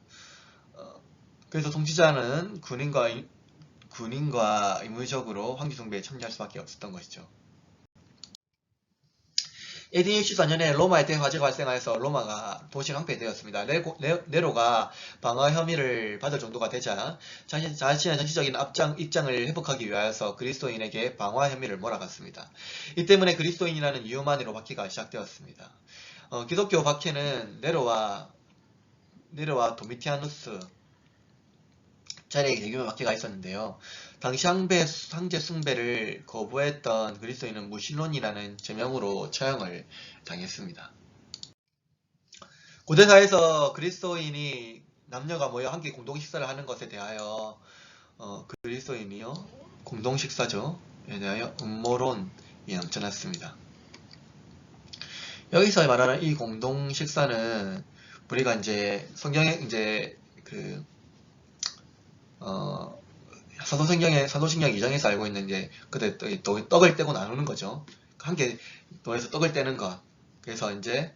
A: 그래서 통치자는 군인과 의무적으로 황제 숭배에 참여할 수밖에 없었던 것이죠. AD 64년에 로마에 대화재가 발생하여서 로마가 도시 강패되었습니다. 네로가 방어 혐의를 받을 정도가 되자 자신의 정치적인 입장을 회복하기 위하여서 그리스도인에게 방화 혐의를 몰아갔습니다. 이 때문에 그리스도인이라는 이유만으로 박해가 시작되었습니다. 기독교 박해는 네로와 도미티아누스 자리에 대규모 박해가 있었는데요. 당시 황제 숭배를 거부했던 그리스도인은 무신론이라는 제명으로 처형을 당했습니다. 고대사에서 그리스도인이 남녀가 모여 함께 공동 식사를 하는 것에 대하여 그리스도인이요 공동 식사죠. 에 대하여 음모론이 넘쳐났습니다. 여기서 말하는 이 공동 식사는 우리가 이제 성경에 이제 사도신경 2장에서 알고 있는 이제 그때 떡을 떼고 나누는 거죠. 함께 모여서 떡을 떼는 것. 그래서 이제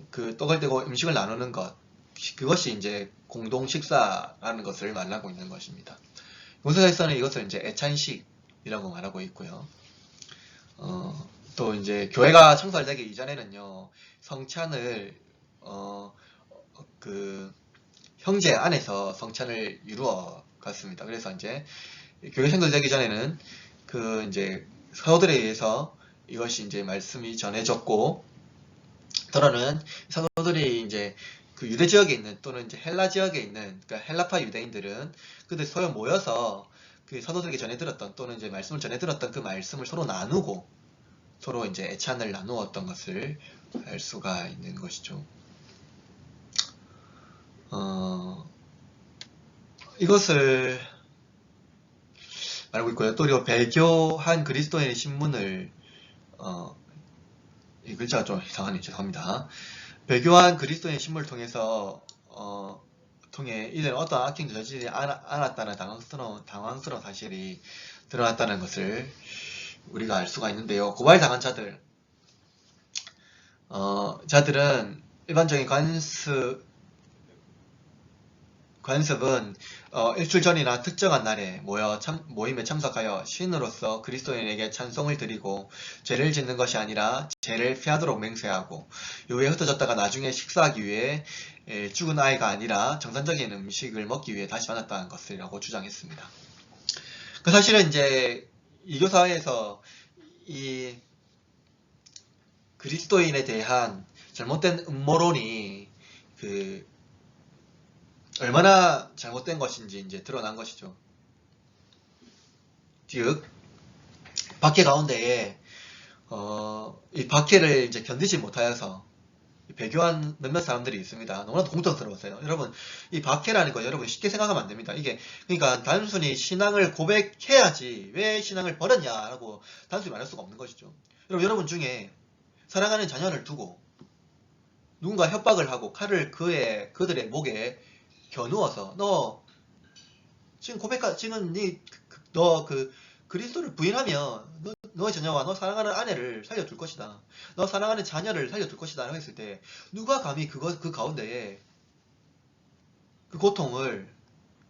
A: 그 떡을 떼고 음식을 나누는 것. 그것이 이제 공동 식사라는 것을 말하고 있는 것입니다. 요새에서는 이것을 이제 애찬식이라고 말하고 있고요. 또 이제 교회가 창설되기 이전에는요, 성찬을 그 형제 안에서 성찬을 이루어 갔습니다. 그래서 이제 교회 창설되기 전에는 그 이제 사도들에 의해서 이것이 이제 말씀이 전해졌고, 더러는 사도들이 이제 그 유대 지역에 있는 또는 이제 헬라 지역에 있는 그러니까 헬라파 유대인들은 그들 서로 모여서 그 사도들에게 전해 들었던 또는 이제 말씀을 전해 들었던 그 말씀을 서로 나누고 서로 이제 애찬을 나누었던 것을 알 수가 있는 것이죠. 이것을 말하고 있고요. 또 그리고 배교한 그리스도인의 신문을 이 글자가 좀 이상하네요. 죄송합니다. 배교한 그리스도인의 신문을 통해서 통해 이들은 어떤 악행도 저지르지 않았다는 당황스러운 사실이 드러났다는 것을 우리가 알 수가 있는데요. 고발당한 자들은 일반적인 관습은 일주일 전이나 특정한 날에 모임에 참석하여 시인으로서 그리스도인에게 찬송을 드리고 죄를 짓는 것이 아니라 죄를 피하도록 맹세하고 이후에 흩어졌다가 나중에 식사하기 위해 죽은 아이가 아니라 정상적인 음식을 먹기 위해 다시 만났다는 것이라고 주장했습니다. 그 사실은 이제 이교사회에서 이 그리스도인에 대한 잘못된 음모론이 얼마나 잘못된 것인지 이제 드러난 것이죠. 즉, 박해 가운데에, 이 박해를 이제 견디지 못하여서 배교한 몇몇 사람들이 있습니다. 너무나도 공통스러웠어요. 여러분, 이 박해라는 거 여러분 쉽게 생각하면 안 됩니다. 그러니까 단순히 신앙을 고백해야지 왜 신앙을 버렸냐라고 단순히 말할 수가 없는 것이죠. 여러분 중에 사랑하는 자녀를 두고 누군가 협박을 하고 칼을 그들의 목에 겨누어서 너 지금 너 그리스도를 부인하면 너의 자녀와 너 사랑하는 아내를 살려둘 것이다. 너 사랑하는 자녀를 살려둘 것이다. 라고 했을 때 누가 감히 그 가운데에 그 고통을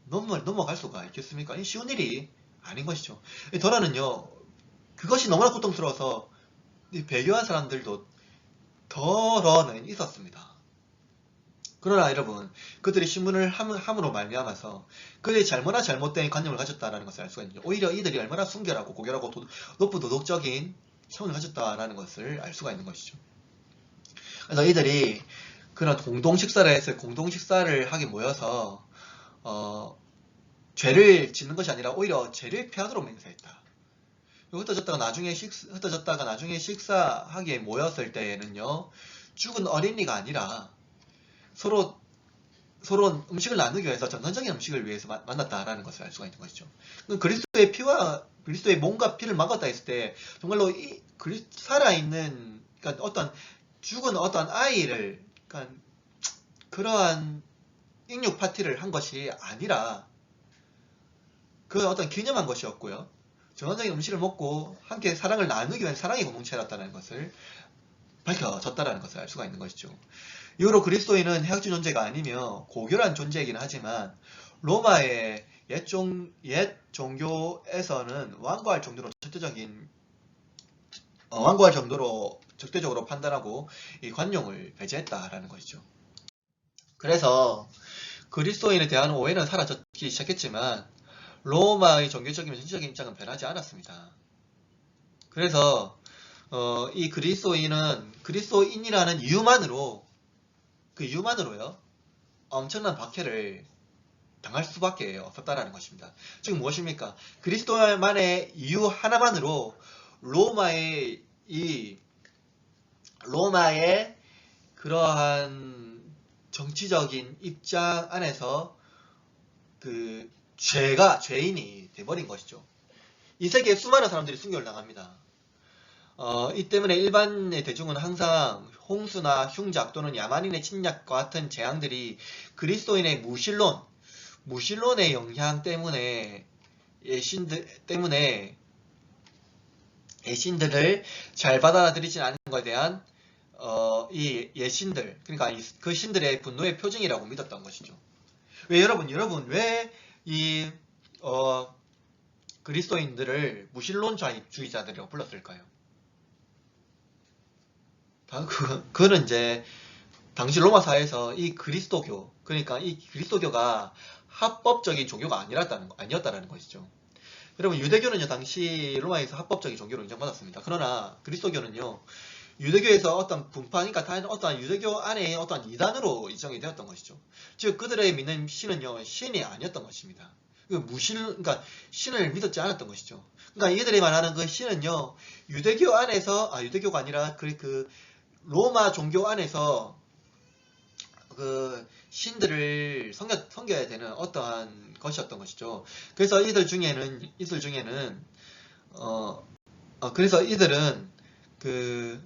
A: 넘어갈 수가 있겠습니까? 이 쉬운 일이 아닌 것이죠. 더러는요 그것이 너무나 고통스러워서 배교한 사람들도 더러는 있었습니다. 그러나 여러분, 그들이 신문을 함으로 말미암아서 그들이 얼마나 잘못된 관념을 가졌다라는 것을 알 수가 있는데, 오히려 이들이 얼마나 순결하고 고결하고 높은 도덕적인 차원을 가졌다라는 것을 알 수가 있는 것이죠. 그래서 이들이 그런 공동식사를 하게 모여서 죄를 짓는 것이 아니라 오히려 죄를 피하도록 맹세했다. 흩어졌다가 나중에 식사하기에 모였을 때에는요, 죽은 어린이가 아니라 서로 음식을 나누기 위해서 정상적인 음식을 위해서 만났다라는 것을 알 수가 있는 것이죠. 그리스도의 피와 그리스도의 몸과 피를 막았다 했을 때 정말로 살아있는 그러니까 죽은 어떤 아이를 그러한 인육 파티를 한 것이 아니라 그 어떤 기념한 것이었고요. 정상적인 음식을 먹고 함께 사랑을 나누기 위한 사랑의 공동체였다는 것을 밝혀졌다는 것을 알 수가 있는 것이죠. 이후로 그리스도인은 해학적 존재가 아니며 고결한 존재이긴 하지만 로마의 옛 종교에서는 완고할 정도로 적대적으로 판단하고 이 관용을 배제했다라는 것이죠. 그래서 그리스도인에 대한 오해는 사라지기 시작했지만 로마의 종교적인 정치적인 입장은 변하지 않았습니다. 그래서 이 그리스도인이라는 이유만으로요 엄청난 박해를 당할 수밖에 없었다라는 것입니다. 즉 무엇입니까? 그리스도만의 이유 하나만으로 로마의 그러한 정치적인 입장 안에서 그 죄인이 돼버린 것이죠. 이 세계에 수많은 사람들이 순교를 당합니다. 이 때문에 일반의 대중은 항상 홍수나 흉작 또는 야만인의 침략과 같은 재앙들이 그리스도인의 무신론의 영향 때문에 예신들을 잘 받아들이지 않는 것에 대한 이 예신들, 그러니까 그 신들의 분노의 표징이라고 믿었던 것이죠. 왜 여러분 왜 이 그리스도인들을 무신론주의자들이라고 불렀을까요? 그거는 이제 당시 로마 사회에서 이 그리스도교, 그러니까 이 그리스도교가 합법적인 종교가 아니었다라는 것이죠. 여러분 유대교는요 당시 로마에서 합법적인 종교로 인정받았습니다. 그러나 그리스도교는요 유대교에서 어떤 분파, 그러니까 어떠한 유대교 안에 어떠한 이단으로 인정이 되었던 것이죠. 즉 그들의 믿는 신은요 신이 아니었던 것입니다. 그러니까 신을 믿었지 않았던 것이죠. 그러니까 이들이 말하는 그 신은요 유대교 안에서 유대교가 아니라 그 로마 종교 안에서 그 신들을 섬겨야 되는 어떠한 것이었던 것이죠. 그래서 그래서 이들은 그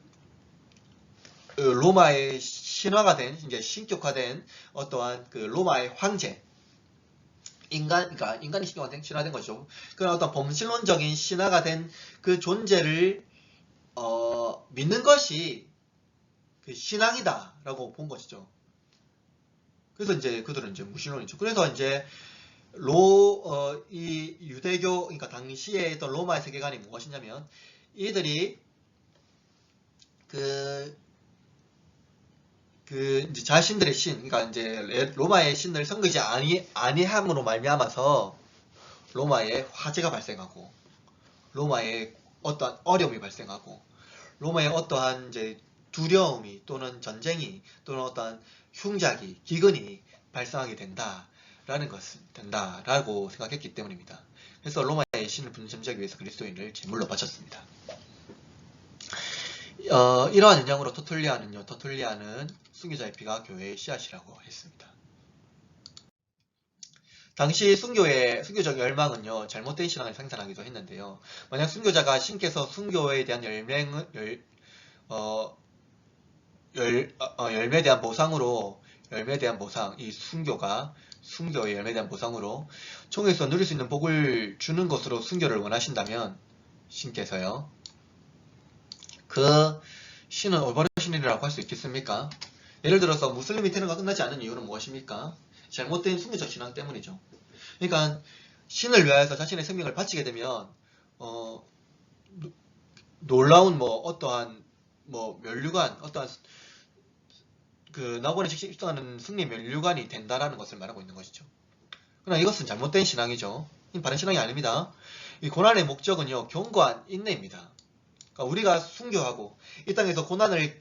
A: 로마의 신화가 된, 이제 신격화된 어떠한 그 로마의 황제, 그러니까 인간이 신화된 것이죠. 그런 어떤 범신론적인 신화가 된 그 존재를 믿는 것이 그 신앙이다라고 본 것이죠. 그래서 이제 그들은 이제 무신론이죠. 그래서 이제 이 유대교, 그러니까 당시에 있던 로마의 세계관이 무엇이냐면 이들이 이제 자신들의 신, 그러니까 이제 로마의 신을 섬기지 아니함으로 말미암아서 로마에 화재가 발생하고, 로마에 어떠한 어려움이 발생하고, 로마에 어떠한 이제 두려움이 또는 전쟁이 또는 어떠한 흉작이, 기근이 발생하게 된다라고 생각했기 때문입니다. 그래서 로마의 신을 분sem하기 위해서 그리스도인을 제물로 바쳤습니다. 이러한 영향으로 터툴리아는 순교자의 피가 교회의 씨앗이라고 했습니다. 당시 순교적 열망은요 잘못된 신앙을 생산하기도 했는데요. 만약 순교자가 신께서 순교에 대한 열매에 대한 보상, 이 순교의 열매에 대한 보상으로 총에서 누릴 수 있는 복을 주는 것으로 순교를 원하신다면 신께서요 그 신은 올바른 신이라고 할 수 있겠습니까? 예를 들어서 무슬림이 되는 것과 끝나지 않은 이유는 무엇입니까? 잘못된 순교적 신앙 때문이죠. 그러니까 신을 위하여서 자신의 생명을 바치게 되면 놀라운 어떠한 면류관, 어떠한 그 낙원에 직시하는 승리 면류관이 된다라는 것을 말하고 있는 것이죠. 그러나 이것은 잘못된 신앙이죠. 바른 신앙이 아닙니다. 이 고난의 목적은요 견고한 인내입니다. 그러니까 우리가 순교하고 이 땅에서 고난을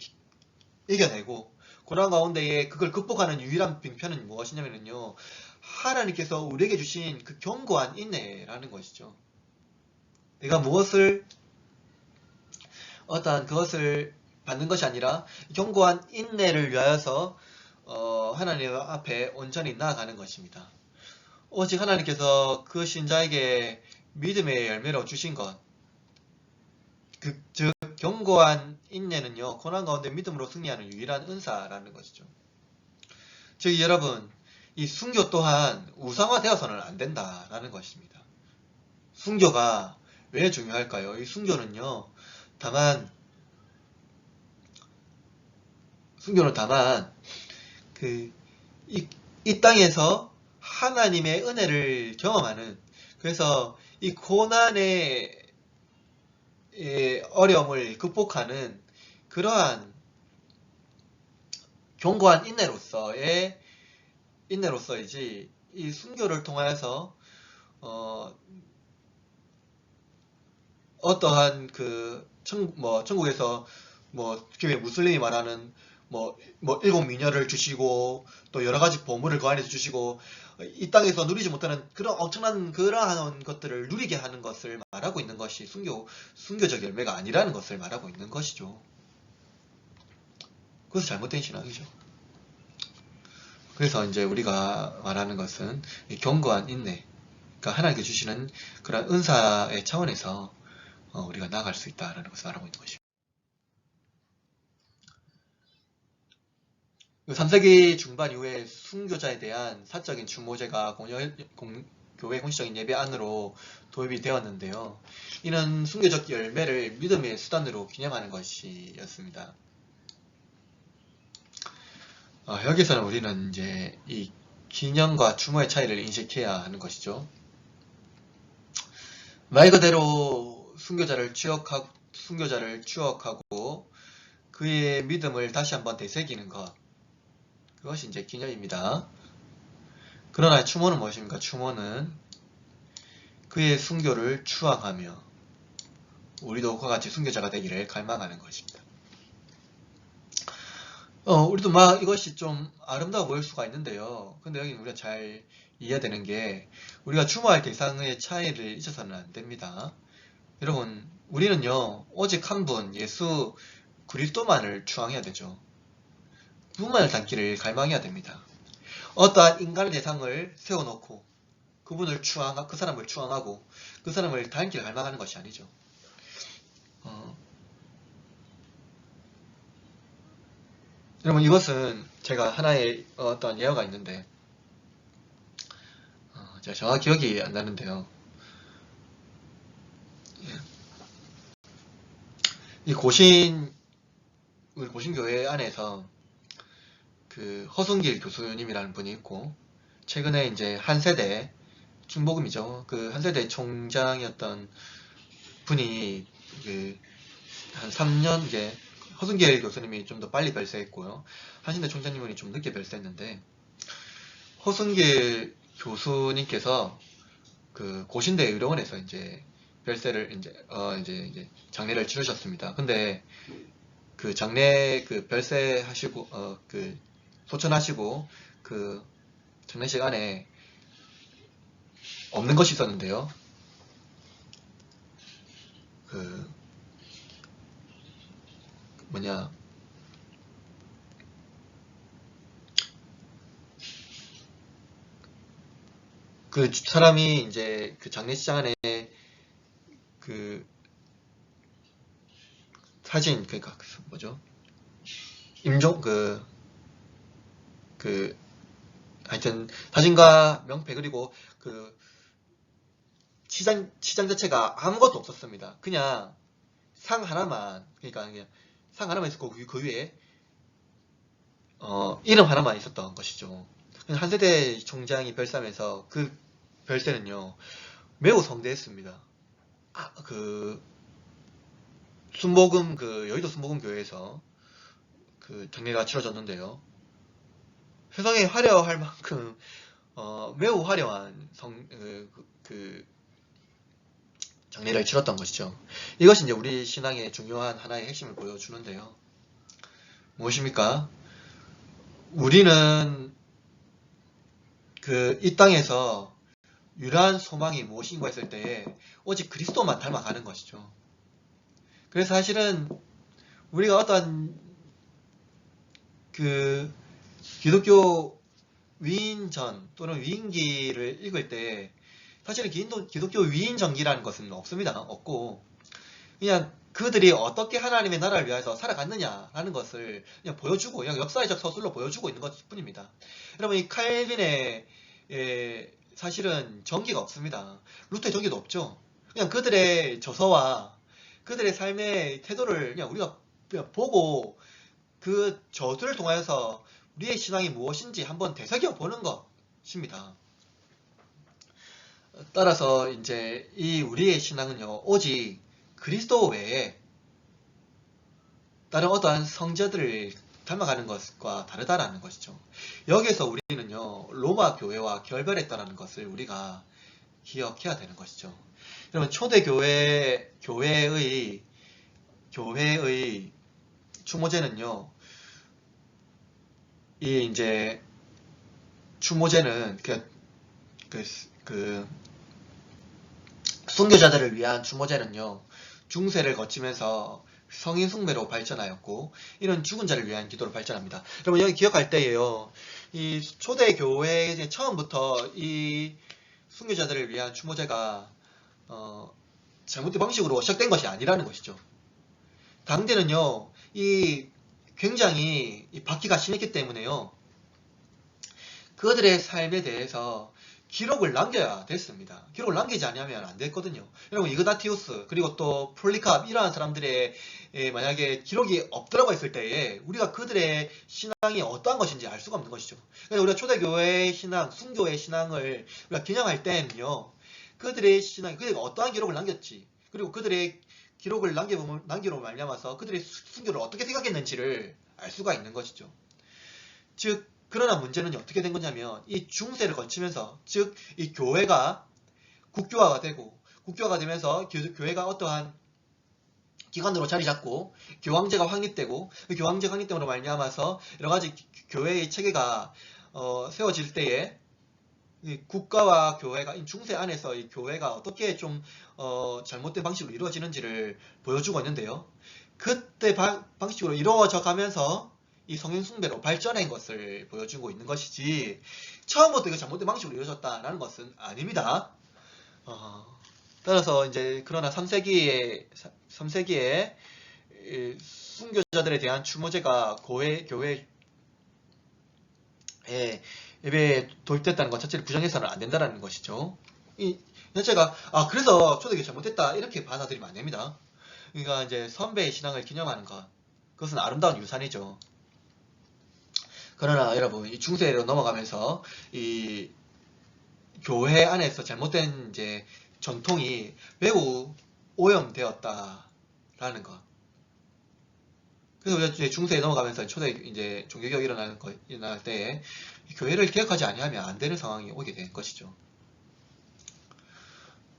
A: 이겨내고 고난 가운데에 그걸 극복하는 유일한 빙편은 무엇이냐면요 하나님께서 우리에게 주신 그 견고한 인내라는 것이죠. 내가 어떠한 그것을 받는 것이 아니라 견고한 인내를 위하여서 하나님 앞에 온전히 나아가는 것입니다. 오직 하나님께서 그 신자에게 믿음의 열매로 주신 것, 즉 견고한 인내는요 고난 가운데 믿음으로 승리하는 유일한 은사라는 것이죠. 즉 여러분 이 순교 또한 우상화되어서는 안 된다라는 것입니다. 순교가 왜 중요할까요? 이 순교는 다만 이 땅에서 하나님의 은혜를 경험하는, 그래서 이 고난의 어려움을 극복하는 그러한 견고한 인내로서이지 이 순교를 통하여서 어떠한 천국에서 무슬림이 말하는 일곱 미녀를 주시고 또 여러 가지 보물을 그 안에서 주시고 이 땅에서 누리지 못하는 그런 엄청난 그러한 것들을 누리게 하는 것을 말하고 있는 것이 순교적 열매가 아니라는 것을 말하고 있는 것이죠. 그것은 잘못된 신앙이죠. 그래서 이제 우리가 말하는 것은 이 견고한 인내, 그러니까 하나님께 주시는 그런 은사의 차원에서 우리가 나아갈 수 있다라는 것을 말하고 있는 것입니다. 3세기 중반 이후에 순교자에 대한 사적인 추모제가 교회 공식적인 예배 안으로 도입이 되었는데요. 이는 순교적 열매를 믿음의 수단으로 기념하는 것이었습니다. 여기서는 우리는 이제 이 기념과 추모의 차이를 인식해야 하는 것이죠. 말 그대로 순교자를 추억하고 그의 믿음을 다시 한번 되새기는 것, 그것이 이제 기념입니다. 그러나 추모는 무엇입니까? 추모는 그의 순교를 추앙하며 우리도 그와 같이 순교자가 되기를 갈망하는 것입니다. 우리도 이것이 좀 아름다워 보일 수가 있는데요. 근데 여기 우리가 잘 이해해야 되는 게 우리가 추모할 대상의 차이를 잊어서는 안 됩니다. 여러분, 우리는요 오직 한 분 예수 그리스도만을 추앙해야 되죠. 그분만을 닮기를 갈망해야 됩니다. 어떠한 인간의 대상을 세워놓고 그 사람을 추앙하고 그 사람을 닮기를 갈망하는 것이 아니죠. 여러분, 이것은 제가 하나의 어떤 예화가 있는데 제가 정확히 기억이 안 나는데요. 이 우리 고신교회 안에서 그 허순길 교수님이라는 분이 있고, 최근에 이제 한세대 중복음이죠. 그 한세대 총장이었던 분이 한 3년 이제 허순길 교수님이 좀 더 빨리 별세했고요. 한신대 총장님은 좀 늦게 별세했는데, 허순길 교수님께서 그 고신대 의료원에서 이제 별세를 이제 장례를 치르셨습니다. 근데 그 장례 그 별세 하시고 그 소천하시고 그 장례식 안에 없는 것이 있었는데요. 그 사람이 이제 그 장례식장 안에 그 사진, 그러니까 임종 하여튼 사진과 명패, 그리고 그 치장 자체가 아무것도 없었습니다. 그냥 상 하나만, 그러니까 그냥 상 하나만 있었고 그 위에 이름 하나만 있었던 것이죠. 한세대 총장이 별세하면서 그 별세는요 매우 성대했습니다. 여의도 순복음 교회에서 그 장례가 치러졌는데요. 세상에 화려할 만큼 매우 화려한 장례를 치렀던 것이죠. 이것이 이제 우리 신앙의 중요한 하나의 핵심을 보여주는데요. 무엇입니까? 우리는 이 땅에서 유일한 소망이 무엇인가 했을 때 오직 그리스도만 닮아가는 것이죠. 그래서 사실은 우리가 어떤 기독교 위인전 또는 위인기를 읽을 때 사실은 기독교 위인전기라는 것은 없고, 그냥 그들이 어떻게 하나님의 나라를 위해서 살아갔느냐라는 것을 그냥 보여주고, 그냥 역사적 서술로 보여주고 있는 것 뿐입니다. 여러분, 이 칼빈의 사실은 전기가 없습니다. 루터의 전기도 없죠. 그냥 그들의 저서와 그들의 삶의 태도를 그냥 우리가 보고 그 저술을 통해서 우리의 신앙이 무엇인지 한번 되새겨 보는 것입니다. 따라서 이제 이 우리의 신앙은요 오직 그리스도 외에 다른 어떠한 성자들을 닮아가는 것과 다르다라는 것이죠. 여기에서 우리는요, 로마 교회와 결별했다라는 것을 우리가 기억해야 되는 것이죠. 여러분, 초대 교회의 추모제는요, 이 이제 추모제는 그 순교자들을 위한 추모제는요, 중세를 거치면서 성인 숭배로 발전하였고, 이런 죽은 자를 위한 기도로 발전합니다. 여러분, 여기 기억할 때에요, 이 초대 교회 처음부터 이 순교자들을 위한 추모제가 잘못된 방식으로 시작된 것이 아니라는 것이죠. 당대는요, 굉장히 박해가 심했기 때문에요, 그들의 삶에 대해서 기록을 남겨야 됐습니다. 기록을 남기지 않으면 안 됐거든요. 여러분, 이그나티우스 그리고 또 폴리캅 이러한 사람들의 만약에 기록이 없더라고 했을 때에 우리가 그들의 신앙이 어떠한 것인지 알 수가 없는 것이죠. 그래서 우리가 초대교회의 신앙, 순교의 신앙을 우리가 기념할 때는요, 그들의 신앙이 그들이 어떠한 기록을 남겼지, 그리고 그들의 기록을 남기로 말미암아서 그들의 순교를 어떻게 생각했는지를 알 수가 있는 것이죠. 즉, 그러나 문제는 어떻게 된 거냐면, 이 중세를 거치면서, 즉 이 교회가 국교화가 되고, 국교화가 되면서 교회가 어떠한 기관으로 자리 잡고 교황제가 확립되고, 그 교황제 확립됨으로 말미암아서 여러 가지 교회의 체계가 세워질 때에 이 국가와 교회가, 이 중세 안에서 이 교회가 어떻게 좀 잘못된 방식으로 이루어지는지를 보여주고 있는데요. 그때 방식으로 이루어져 가면서 이 성인 숭배로 발전한 것을 보여주고 있는 것이지, 처음부터 이거 잘못된 방식으로 이루어졌다라는 것은 아닙니다. 따라서 이제 그러나 3세기에 순교자들에 대한 추모제가 교회에 예배에 도입됐다는 것 자체를 부정해서는 안 된다는 것이죠. 이 자체가 그래서 초대교회 잘못됐다 이렇게 받아들이면 안 됩니다. 그러니까 이제 선배의 신앙을 기념하는 것, 그것은 아름다운 유산이죠. 그러나 여러분, 이 중세로 넘어가면서 이 교회 안에서 잘못된 이제 전통이 매우 오염되었다라는 것. 그래서 이제 중세에 넘어가면서 초대 이제 종교개혁이 일어날 때에 교회를 개혁하지 아니하면 안 되는 상황이 오게 된 것이죠.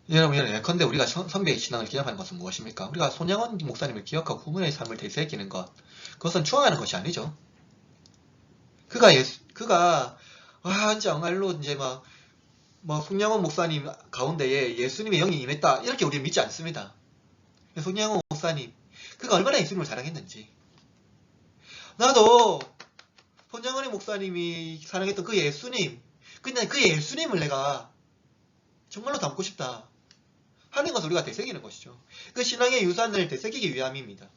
A: 여러분, 예컨대 우리가 선배의 신앙을 기념하는 것은 무엇입니까? 우리가 손양원 목사님을 기억하고 후문의 삶을 되새기는 것, 그것은 추앙하는 것이 아니죠. 그가 정말로 이제 막 손양원 목사님 가운데에 예수님의 영이 임했다 이렇게 우리는 믿지 않습니다. 손양원 목사님, 그가 얼마나 예수님을 사랑했는지, 나도 손양원 목사님이 사랑했던 그 예수님, 그냥 그 예수님을 내가 정말로 닮고 싶다 하는 것을 우리가 되새기는 것이죠. 그 신앙의 유산을 되새기기 위함입니다.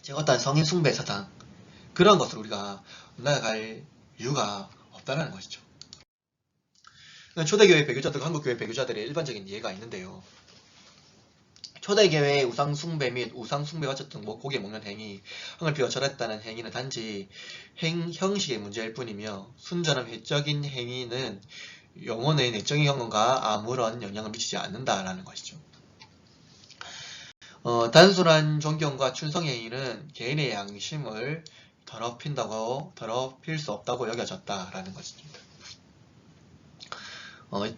A: 제가 어떤 성인 숭배 사상, 그런 것을 우리가 나아갈 이유가 없다는 것이죠. 초대교회 배교자들과 한국교회 배교자들의 일반적인 이해가 있는데요. 초대교회의 우상숭배 및 우상숭배와 같은 고기 먹는 행위, 향을 피워 절했다는 행위는 단지 형식의 문제일 뿐이며, 순전한 회적인 행위는 영혼의 내적인 경험과 아무런 영향을 미치지 않는다라는 것이죠. 단순한 존경과 충성의 행위는 개인의 양심을 더럽힐 수 없다고 여겨졌다라는 것입니다.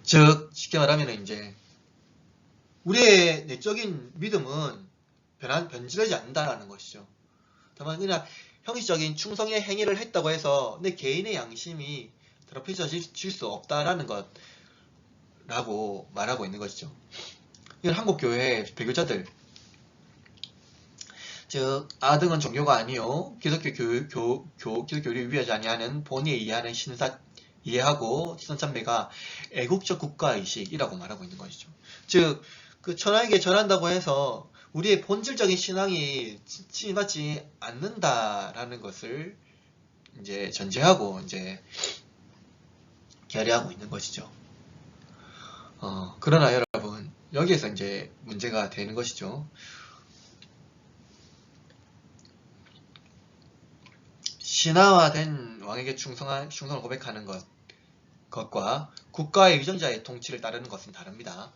A: 즉 쉽게 말하면 이제 우리의 내적인 믿음은 변질되지 않는다라는 것이죠. 다만 그냥 형식적인 충성의 행위를 했다고 해서 내 개인의 양심이 더럽혀질 수 없다라는 것라고 말하고 있는 것이죠. 이건 한국교회 배교자들, 즉 아등은 종교가 아니요 기독교를 위하지 아니하는 본의에 이해하고 시선참배가 애국적 국가의식이라고 말하고 있는 것이죠. 즉 그 천하에게 절한다고 해서 우리의 본질적인 신앙이 침받지 않는다라는 것을 이제 전제하고 이제 결의하고 있는 것이죠. 그러나 여러분, 여기에서 이제 문제가 되는 것이죠. 신화화된 왕에게 충성을 고백하는 것과 국가의 위정자의 통치를 따르는 것은 다릅니다.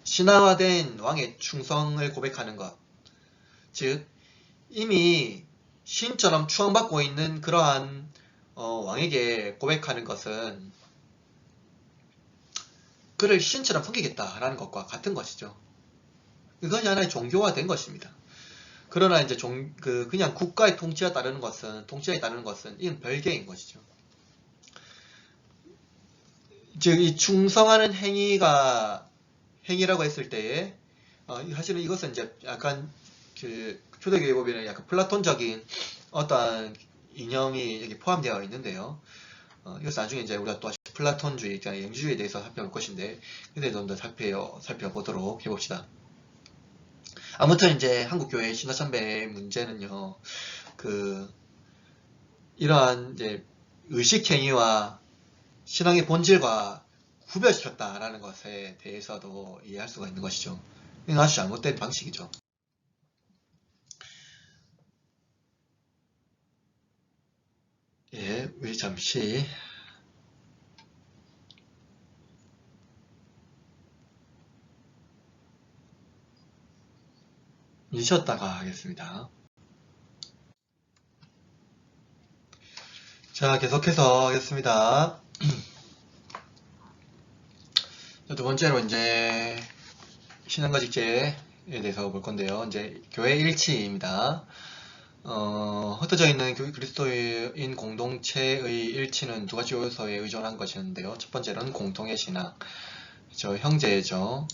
A: 신화화된 왕의 충성을 고백하는 것, 즉 이미 신처럼 추앙받고 있는 그러한 왕에게 고백하는 것은 그를 신처럼 섬기겠다라는 것과 같은 것이죠. 이건 하나의 종교화된 것입니다. 그러나 이제 그냥 국가의 통치에 따르는 것은 이건 별개인 것이죠. 즉, 이 충성하는 행위라고 했을 때에, 사실은 이것은 이제 약간 초대교회 보면 약간 플라톤적인 어떠한 이념이 여기 포함되어 있는데요. 이것은 나중에 이제 우리가 또 플라톤주의, 그러니까 영지주의에 대해서 살펴볼 것인데, 그때 좀 더 살펴보도록 해봅시다. 아무튼 이제 한국교회 신화참배의 문제는요, 이러한 이제 의식행위와 신앙의 본질과 구별시켰다라는 것에 대해서도 이해할 수가 있는 것이죠. 이건 아주 잘못된 방식이죠. 예, 우리 잠시 쉬었다가 하겠습니다. 자, 계속해서 하겠습니다. 두 번째로 이제 신앙과 직제에 대해서 볼 건데요. 이제 교회 일치입니다. 흩어져 있는 그리스도인 공동체의 일치는 두 가지 요소에 의존한 것이었는데요. 첫 번째는 공통의 신앙, 형제죠.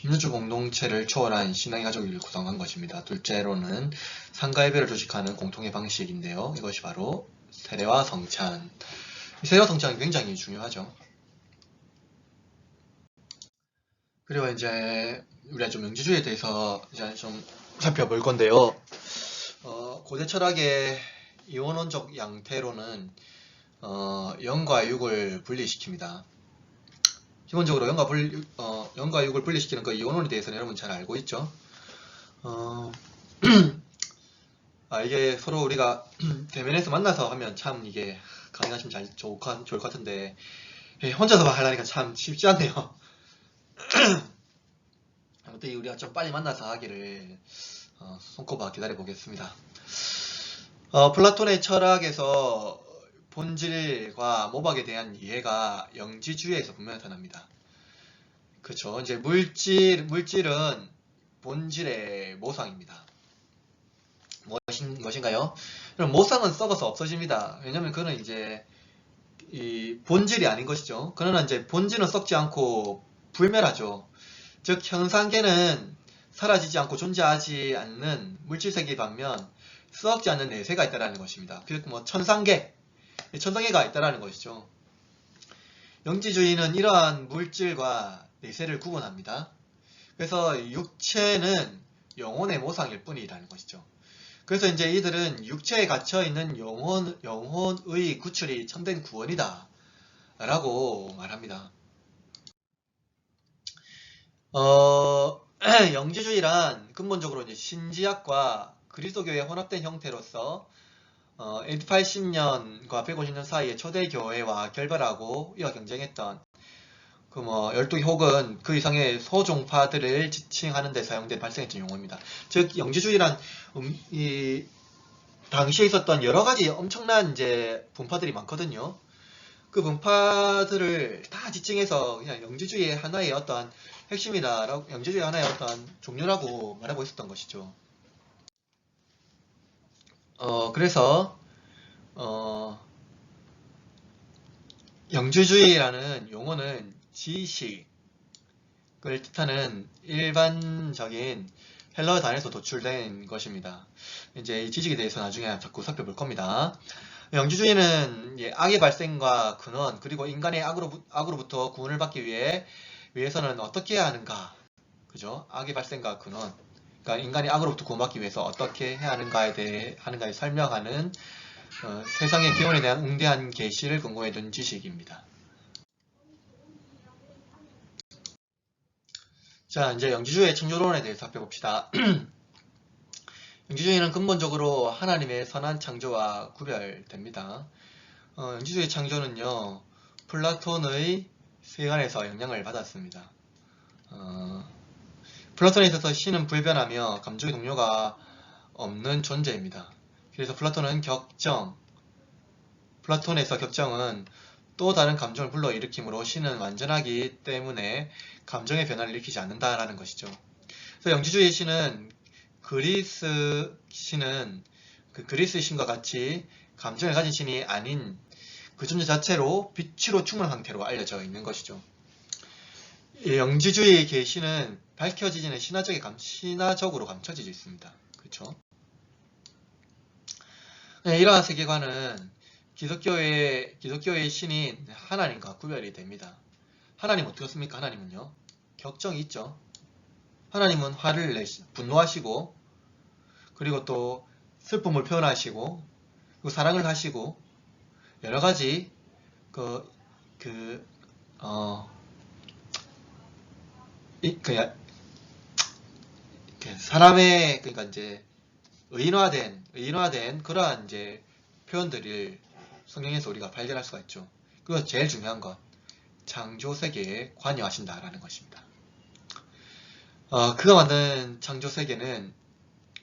A: 민주 공동체를 초월한 신앙의 가족을 구성한 것입니다. 둘째로는 상가 예배를 조직하는 공통의 방식인데요. 이것이 바로 세례와 성찬. 세례와 성찬은 굉장히 중요하죠. 그리고 이제 우리가 좀 영지주의에 대해서 이제 좀 살펴볼 건데요. 고대 철학의 이원론적 양태로는 영과 육을 분리시킵니다. 기본적으로 영과 육을 분리시키는 그 이원론에 대해서는 여러분 잘 알고 있죠? 이게 서로 우리가 대면에서 만나서 하면 참 이게 강의하시면 좋을 것 같은데 혼자서 하려니까 참 쉽지 않네요. 아무튼 우리가 좀 빨리 만나서 하기를 손꼽아 기다려 보겠습니다. 플라톤의 철학에서 본질과 모박에 대한 이해가 영지주의에서 분명히 나타납니다. 그렇죠. 이제 물질은 본질의 모상입니다. 무엇인가요? 그럼 모상은 썩어서 없어집니다. 왜냐면 그는 이제 이 본질이 아닌 것이죠. 그러나 이제 본질은 썩지 않고 불멸하죠. 즉 현상계는 사라지지 않고 존재하지 않는 물질세계 반면 썩지 않는 내세가 있다는 것입니다. 그 천상계가 있다는 것이죠. 영지주의는 이러한 물질과 내세를 구분합니다. 그래서 육체는 영혼의 모상일 뿐이라는 것이죠. 그래서 이제 이들은 육체에 갇혀있는 영혼의 구출이 참된 구원이다 라고 말합니다. 영지주의란 근본적으로 이제 신지학과 그리스도교의 혼합된 형태로서 AD 80년과 150년 사이에 초대교회와 결별하고 이와 경쟁했던 12개 혹은 그 이상의 소종파들을 지칭하는 데 사용된 발생했던 용어입니다. 즉 영지주의란 이 당시에 있었던 여러 가지 엄청난 이제 분파들이 많거든요. 그 분파들을 다 지칭해서 그냥 영지주의의 하나의 어떠한 핵심이다라고, 영지주의 하나의 어떠한 종류라고 말하고 있었던 것이죠. 그래서 영지주의라는 용어는 지식을 뜻하는 일반적인 헬라어 단에서 도출된 것입니다. 이제 이 지식에 대해서 나중에 자꾸 살펴볼 겁니다. 영지주의는 악의 발생과 근원, 그리고 인간의 악으로부터 구원을 받기 위해서는 어떻게 해야 하는가, 그죠? 악의 발생과 근원, 그러니까 인간이 악으로부터 구원받기 위해서 어떻게 해야 하는가에 설명하는 세상의 기원에 대한 웅대한 계시를 근거해 둔 지식입니다. 자, 이제 영지주의의 창조론에 대해서 살펴봅시다. 영지주의는 근본적으로 하나님의 선한 창조와 구별됩니다. 영지주의 창조는요, 플라톤의 세관에서 영향을 받았습니다. 플라톤에 있어서 신은 불변하며 감정의 동료가 없는 존재입니다. 그래서 플라톤에서 격정은 또 다른 감정을 불러일으키므로 신은 완전하기 때문에 감정의 변화를 일으키지 않는다라는 것이죠. 그래서 영지주의 신은 그리스 신과 같이 감정을 가진 신이 아닌 그 존재 자체로 빛으로 충만한 상태로 알려져 있는 것이죠. 이 영지주의 계시는 밝혀지지는 신화적으로 감춰지고 있습니다. 그렇죠? 네, 이러한 세계관은 기독교의 신인 하나님과 구별이 됩니다. 하나님 어떻습니까? 하나님은요, 격정이 있죠. 하나님은 분노하시고, 그리고 또 슬픔을 표현하시고, 그리고 사랑을 하시고, 여러 가지 사람의 그러니까 이제 의인화된 그러한 이제 표현들을 성경에서 우리가 발견할 수가 있죠. 그리고 제일 중요한 건 창조 세계에 관여하신다라는 것입니다. 그가 만든 창조 세계는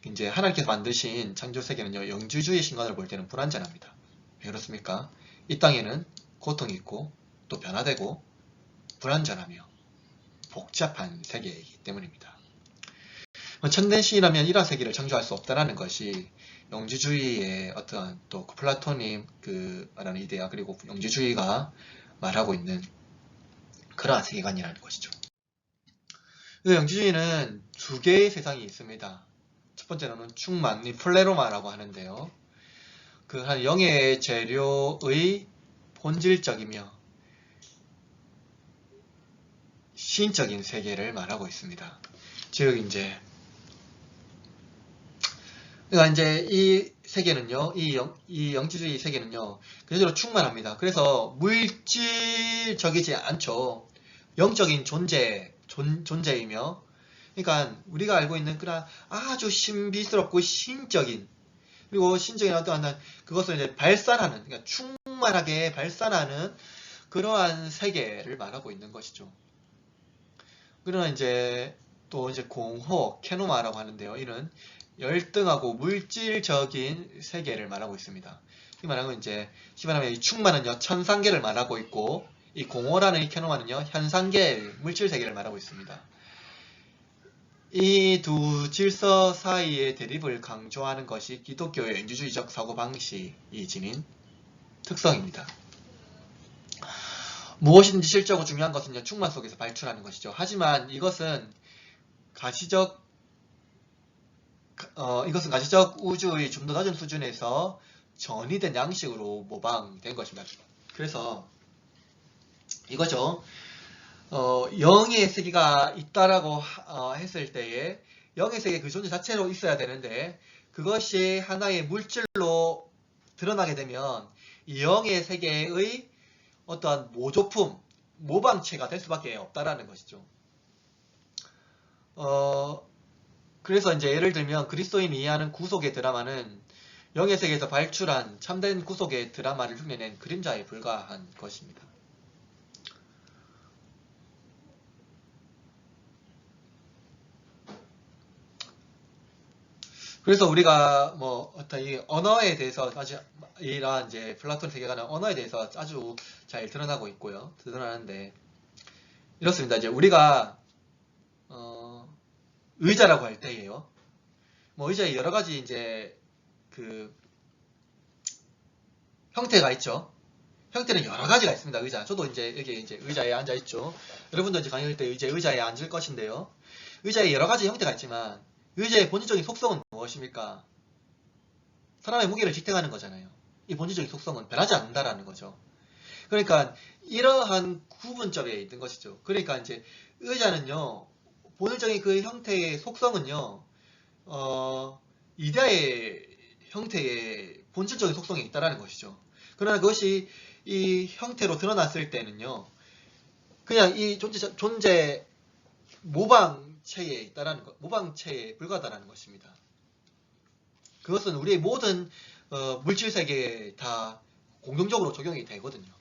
A: 이제 하나님께서 만드신 창조 세계는요, 영지주의 신관을 볼 때는 불완전합니다. 왜 그렇습니까? 이 땅에는 고통이 있고 또 변화되고 불완전하며 복잡한 세계이기 때문입니다. 참된 신이라면 이러한 세계를 창조할 수 없다라는 것이 영지주의의 어떤 또 플라톤이 말하는 이데아 그리고 영지주의가 말하고 있는 그러한 세계관이라는 것이죠. 영지주의는 두 개의 세상이 있습니다. 첫 번째로는 충만, 플레로마라고 하는데요. 한 영의 재료의 본질적이며 시인적인 세계를 말하고 있습니다. 즉 이제 이 세계는요, 이 영지주의 세계는요, 그대로 충만합니다. 그래서 물질적이지 않죠. 영적인 존재이며, 그러니까 우리가 알고 있는 그런 아주 신비스럽고 신적인, 그리고 신적인 어떠한 그것을 이제 발산하는, 그러니까 충만하게 발산하는 그러한 세계를 말하고 있는 것이죠. 그러나 이제 또 이제 공호, 케노마라고 하는데요. 이는 열등하고 물질적인 세계를 말하고 있습니다. 이 말하면 이제 말하면 이 충만은요 천상계를 말하고 있고, 이 공호라는 이 케노마는요 현상계 물질 세계를 말하고 있습니다. 이 두 질서 사이의 대립을 강조하는 것이 기독교의 영지주의적 사고방식이 지닌 특성입니다. 무엇이든지 실적으로 중요한 것은요 충만 속에서 발출하는 것이죠. 하지만 이것은 가시적 우주의 좀 더 낮은 수준에서 전이된 양식으로 모방된 것입니다. 그래서 이거죠. 영의 세계가 있다라고 했을 때에 영의 세계 그 존재 자체로 있어야 되는데, 그것이 하나의 물질로 드러나게 되면 이 영의 세계의 어떠한 모조품, 모방체가 될 수밖에 없다라는 것이죠. 그래서 이제 예를 들면 그리스도인이 이해하는 구속의 드라마는 영의 세계에서 발출한 참된 구속의 드라마를 흉내낸 그림자에 불과한 것입니다. 그래서 우리가 어떤 이 언어에 대해서 이러한 이제 플라톤 세계관은 언어에 대해서 아주 잘 드러나고 있고요. 드러나는데 이렇습니다. 이제 우리가 의자라고 할 때예요. 의자에 여러 가지 이제 형태가 있죠. 형태는 여러 가지가 있습니다. 의자. 저도 이제 여기 이제 의자에 앉아 있죠. 여러분도 이제 강의할 때 이제 의자에 앉을 것인데요. 의자에 여러 가지 형태가 있지만 의자의 본질적인 속성은 무엇입니까? 사람의 무게를 지탱하는 거잖아요. 이 본질적인 속성은 변하지 않는다라는 거죠. 그러니까 이러한 구분점에 있는 것이죠. 그러니까 이제 의자는요, 본질적인 그 형태의 속성은요, 이데아의 형태의 본질적인 속성이 있다라는 것이죠. 그러나 그것이 이 형태로 드러났을 때는요, 그냥 이 존재 모방체에 있다라는 것, 모방체에 불과하다는 것입니다. 그것은 우리의 모든 물질 세계에 다 공통적으로 적용이 되거든요.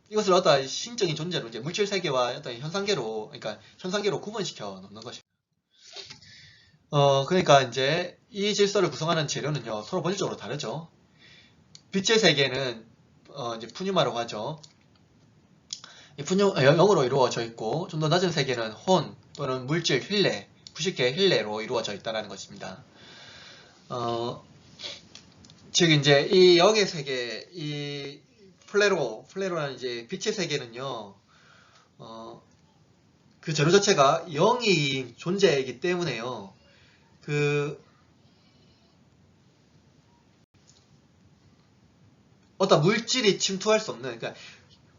A: 이것을 어떤 신적인 존재로 이제 물질 세계와 어떤 현상계로, 그러니까 현상계로 구분시켜 놓는 것입니다. 그러니까 이제 이 질서를 구성하는 재료는요, 서로 본질적으로 다르죠. 빛의 세계는 이제 푸뉴마라고 하죠. 이 영으로 이루어져 있고, 좀 더 낮은 세계는 혼 또는 물질 힐레, 부식계 힐레로 이루어져 있다는 것입니다. 즉 이제 이 영의 세계, 이 플레로라는 이제 빛의 세계는요, 그 재료 자체가 영이 존재이기 때문에요. 그 어떤 물질이 침투할 수 없는, 그러니까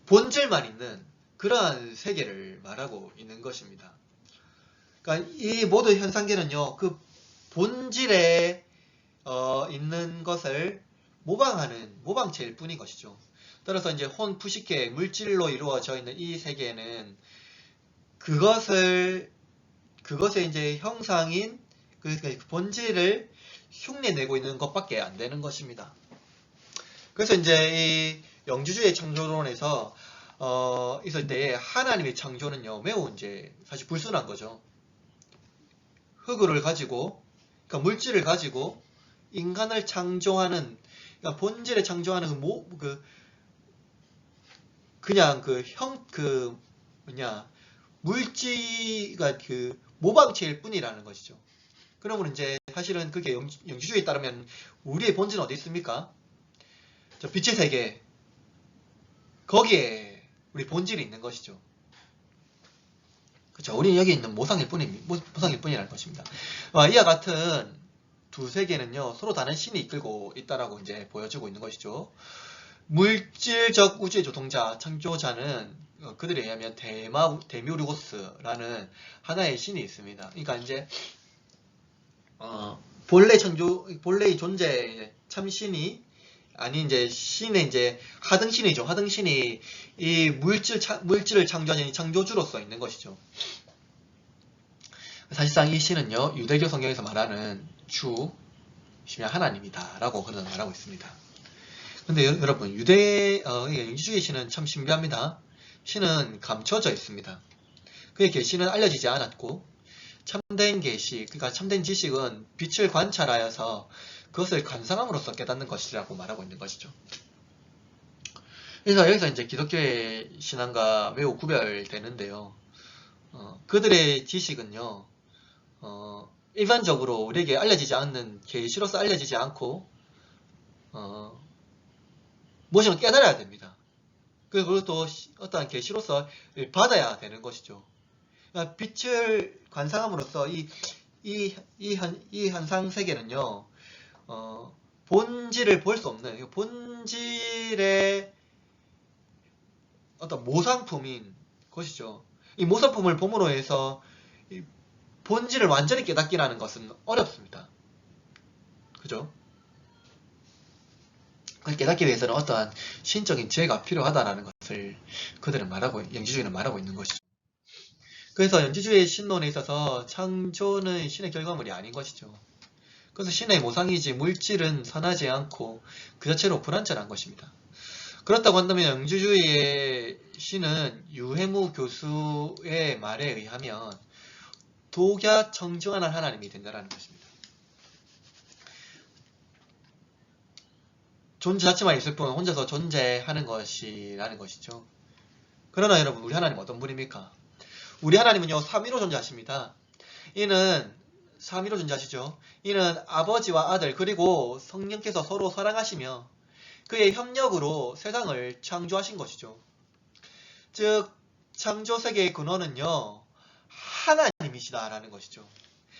A: 본질만 있는 그러한 세계를 말하고 있는 것입니다. 그러니까 이 모든 현상계는요, 그 본질에 있는 것을 모방하는 모방체일 뿐인 것이죠. 따라서 이제 혼푸시케 물질로 이루어져 있는 이 세계는 그것의 이제 형상인 그 본질을 흉내내고 있는 것밖에 안 되는 것입니다. 그래서 이제 이 영주주의 창조론에서 있을 때에 하나님의 창조는요 매우 이제 사실 불순한 거죠. 흙을 가지고, 그러니까 물질을 가지고 인간을 창조하는, 그러니까 본질을 창조하는 그냥 물질가 그 모방체일 뿐이라는 것이죠. 그러면 이제 사실은 그게 영주주의에 따르면 우리의 본질은 어디 있습니까? 저 빛의 세계, 거기에 우리 본질이 있는 것이죠. 그렇죠. 우리는 여기 있는 모상일 뿐이라는 것입니다. 이와 같은 두 세계는요 서로 다른 신이 이끌고 있다라고 이제 보여주고 있는 것이죠. 물질적 우주의 조통자, 창조자는 그들에 의하면 데미우르고스라는 하나의 신이 있습니다. 그러니까 이제 본래의 존재 참신이 아닌 이제 신의 이제 하등신이죠. 하등신이 이 물질을 창조하는 창조주로서 있는 것이죠. 사실상 이 신은요 유대교 성경에서 말하는 주시면 하나님이다라고 그런 말하고 있습니다. 근데 여러분 영지주의 신은 참 신비합니다. 신은 감춰져 있습니다. 그의 계시는 알려지지 않았고 참된 계시, 그러니까 참된 지식은 빛을 관찰하여서 그것을 관상함으로써 깨닫는 것이라고 말하고 있는 것이죠. 그래서 여기서 이제 기독교의 신앙과 매우 구별되는데요. 그들의 지식은요, 일반적으로 우리에게 알려지지 않는 계시로서 알려지지 않고, 무엇인가 깨달아야 됩니다. 그리고 또 어떠한 계시로서 받아야 되는 것이죠. 그러니까 빛을 관상함으로써 이 현상 세계는요, 본질을 볼 수 없는, 본질의 어떤 모상품인 것이죠. 이 모상품을 봄으로 해서 이 본질을 완전히 깨닫기라는 것은 어렵습니다. 그죠? 그걸 깨닫기 위해서는 어떠한 신적인 지혜가 필요하다라는 것을 그들은 영지주의는 말하고 있는 것이죠. 그래서 영지주의 신론에 있어서 창조는 신의 결과물이 아닌 것이죠. 그래서 신의 모상이지 물질은 선하지 않고 그 자체로 불완전한 것입니다. 그렇다고 한다면 영지주의의 신은 유해무 교수의 말에 의하면 독야 청중하는 하나님이 된다는 것입니다. 존재 자체만 있을 뿐 혼자서 존재하는 것이라는 것이죠. 그러나 여러분, 우리 하나님 어떤 분입니까? 우리 하나님은요, 3위로 존재하십니다. 이는 3위로 존재하시죠. 이는 아버지와 아들 그리고 성령께서 서로 사랑하시며 그의 협력으로 세상을 창조하신 것이죠. 즉 창조세계의 근원은요 하나님이시다라는 것이죠.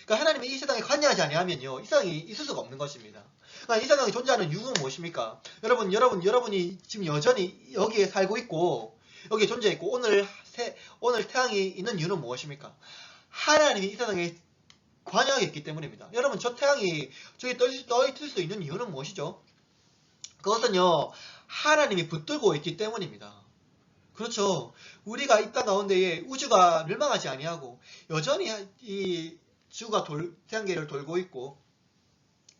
A: 그러니까 하나님이 이 세상에 관여하지 아니하면요 이 세상이 있을 수가 없는 것입니다. 그러니까 이 세상에 존재하는 이유는 무엇입니까? 여러분이 지금 여전히 여기에 살고 있고 여기에 존재했고 오늘 태양이 있는 이유는 무엇입니까? 하나님이 이 세상에 관여하겠기 때문입니다. 여러분, 저 태양이 저기 떠 있을 수 있는 이유는 무엇이죠? 그것은요 하나님이 붙들고 있기 때문입니다. 그렇죠. 우리가 이 땅 가운데에 우주가 멸망하지 아니하고 여전히 이 지구가 태양계를 돌고 있고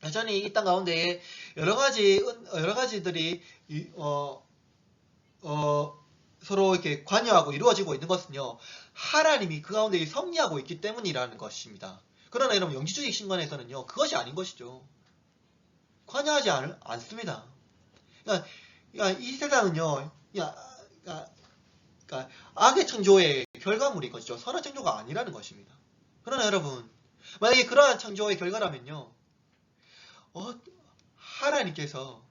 A: 여전히 이 땅 가운데에 여러 가지들이 서로 이렇게 관여하고 이루어지고 있는 것은요 하나님이 그 가운데 섭리하고 있기 때문이라는 것입니다. 그러나 여러분 영지주의 신관에서는요 그것이 아닌 것이죠. 관여하지 않습니다. 그러니까, 이 세상은요 그러니까 악의 창조의 결과물인 것이죠. 선한 창조가 아니라는 것입니다. 그러나 여러분 만약에 그러한 창조의 결과라면요 하나님께서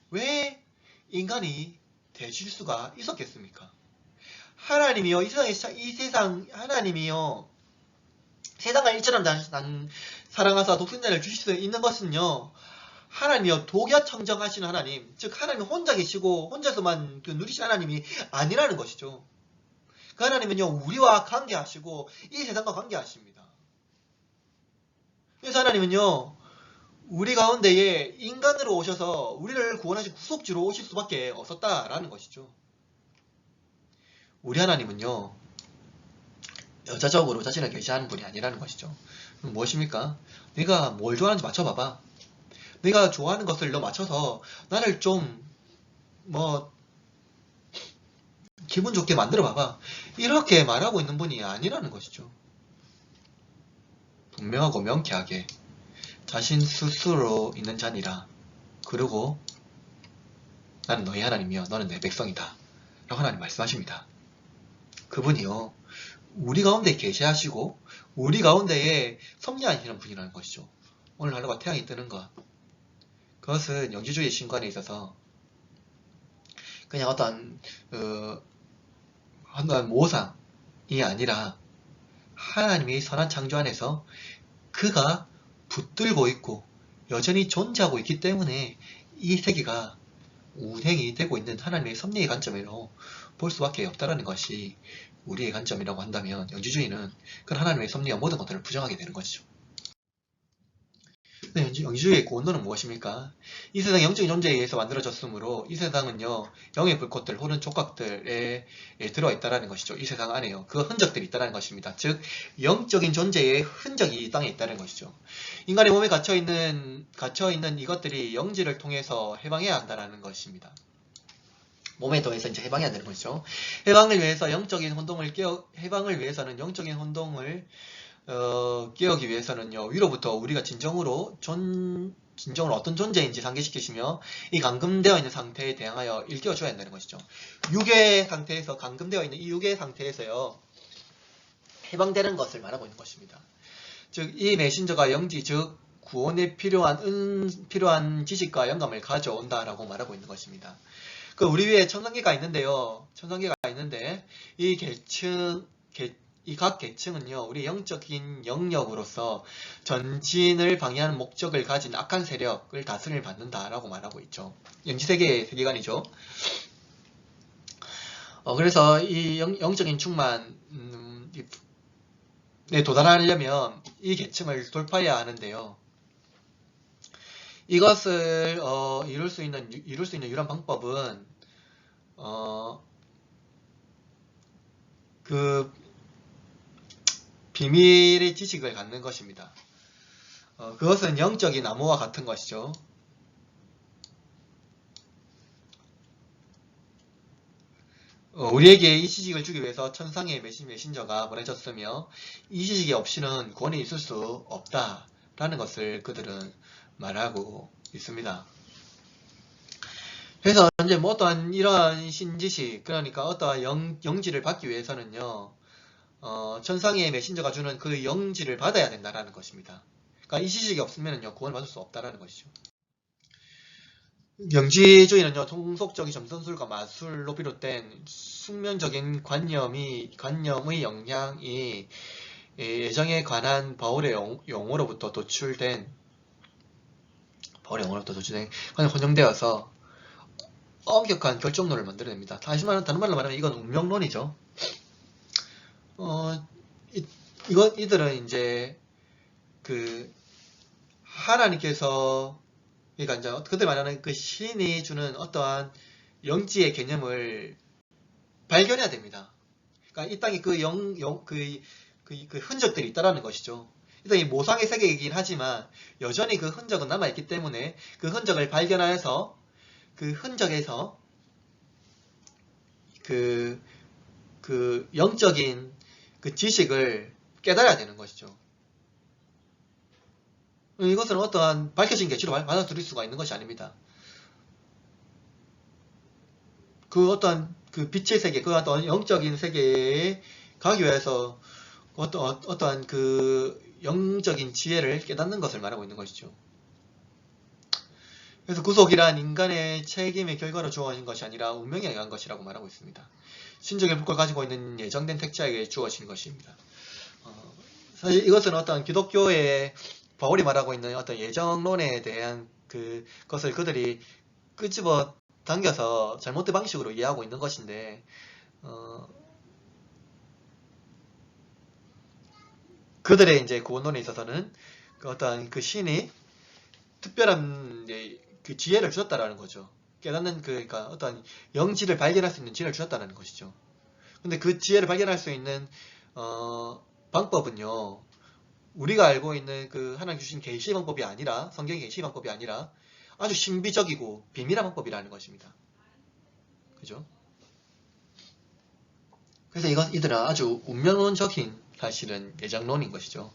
A: 왜 인간이 되실 수가 있었겠습니까? 하나님이요 하나님이요 세상을 일처럼 사랑하사 독생자를 주실 수 있는 것은요 하나님이요 독야청정하시는 하나님, 즉 하나님 혼자 계시고 혼자서만 누리신 하나님이 아니라는 것이죠. 그 하나님은요 우리와 관계하시고 이 세상과 관계하십니다. 그래서 하나님은요 우리 가운데에 인간으로 오셔서 우리를 구원하신 구속주로 오실 수밖에 없었다라는 것이죠. 우리 하나님은요 여자적으로 자신을 계시하는 분이 아니라는 것이죠. 그럼 무엇입니까? 네가 뭘 좋아하는지 맞춰봐봐. 내가 좋아하는 것을 너 맞춰서 나를 좀 기분 좋게 만들어 봐봐. 이렇게 말하고 있는 분이 아니라는 것이죠. 분명하고 명쾌하게 자신 스스로 있는 자니라. 그리고 나는 너희 하나님이여 너는 내 백성이다 라고 하나님 말씀하십니다. 그분이요 우리 가운데 계시하시고 우리 가운데에 섭리하시는 분이라는 것이죠. 오늘 하루가 태양이 뜨는 것, 그것은 영지주의 신관에 있어서 그냥 어떤 모상이 아니라 하나님의 선한 창조 안에서 그가 붙들고 있고 여전히 존재하고 있기 때문에 이 세계가 운행이 되고 있는 하나님의 섭리의 관점으로 볼 수밖에 없다는 것이 우리의 관점이라고 한다면 영지주의는 그런 하나님의 섭리와 모든 것들을 부정하게 되는 것이죠. 영지주의의 고온도는 무엇입니까? 이 세상 영적인 존재에 의해서 만들어졌으므로 이 세상은요 영의 불꽃들 혹은 촉각들에 들어있다는 것이죠. 이 세상 안에요 그 흔적들이 있다는 것입니다. 즉 영적인 존재의 흔적이 이 땅에 있다는 것이죠. 인간의 몸에 갇혀있는 이것들이 영지를 통해서 해방해야 한다는 것입니다. 몸에 더해서 이제 해방해야 되는 것이죠. 해방을 위해서는 영적인 혼동을 깨우기 위해서는요 위로부터 우리가 진정으로 어떤 존재인지 상기시키시며 이 감금되어 있는 상태에 대항하여 일깨워줘야 한다는 것이죠. 육의 상태에서 감금되어 있는 이 육의 상태에서요 해방되는 것을 말하고 있는 것입니다. 즉 이 메신저가 영지 즉 구원에 필요한 지식과 영감을 가져온다라고 말하고 있는 것입니다. 그 우리 위에 천상계가 있는데요. 천상계가 있는데 이 각 계층은요 우리 영적인 영역으로서 전진을 방해하는 목적을 가진 악한 세력을 다스림을 받는다라고 말하고 있죠. 영지세계의 세계관이죠. 그래서 이 영적인 충만에 도달하려면 이 계층을 돌파해야 하는데요. 이것을 이룰 수 있는 유일한 방법은 그 비밀의 지식을 갖는 것입니다. 그것은 영적인 암호와 같은 것이죠. 우리에게 이 지식을 주기 위해서 천상의 메신저가 보내졌으며 이 지식이 없이는 구원이 있을 수 없다라는 것을 그들은 말하고 있습니다. 그래서 이제 어떠한 이러한 신지식, 그러니까 어떠한 영지를 받기 위해서는요 천상의 메신저가 주는 그 영지를 받아야 된다는 것입니다. 그러니까 이 지식이 없으면요 구원을 받을 수 없다는 것이죠. 영지주의는요 통속적인 점선술과 마술로 비롯된 숙명적인 관념의 영향이 예정에 관한 바울의 용어로부터 도출된 그냥 혼용되어서 엄격한 결정론을 만들어냅니다. 다른 말로 말하면 이건 운명론이죠. 이들은 이제 하나님께서 그러니까 이제 그들 말하는 그 신이 주는 어떠한 영지의 개념을 발견해야 됩니다. 그러니까 이 땅에 그 흔적들이 있다라는 것이죠. 일단 이 모상의 세계이긴 하지만 여전히 그 흔적은 남아있기 때문에 그 흔적을 발견하여서 그 흔적에서 그 영적인 그 지식을 깨달아야 되는 것이죠. 이것은 어떠한 밝혀진 계시로 받아들일 수가 있는 것이 아닙니다. 그 어떠한 그 빛의 세계, 그 어떤 영적인 세계에 가기 위해서 어떠한 그 영적인 지혜를 깨닫는 것을 말하고 있는 것이죠. 그래서 구속이란 인간의 책임의 결과로 주어진 것이 아니라 운명에 의한 것이라고 말하고 있습니다. 신적인 복을 가지고 있는 예정된 택자에게 주어진 것입니다. 사실 이것은 어떤 기독교의 바울이 말하고 있는 어떤 예정론에 대한 그것을 그들이 끄집어 당겨서 잘못된 방식으로 이해하고 있는 것인데, 그들의 이제 구원론에 있어서는 그 어떤 그 신이 특별한 그 지혜를 주셨다라는 거죠. 깨닫는 그러니까 어떤 영지를 발견할 수 있는 지혜를 주셨다는 것이죠. 근데 그 지혜를 발견할 수 있는 방법은요, 우리가 알고 있는 그 하나님 주신 계시 방법이 아니라, 성경의 계시 방법이 아니라 아주 신비적이고 비밀한 방법이라는 것입니다. 그죠? 그래서 이들은 아주 운명론적인 사실은 예정론인 것이죠.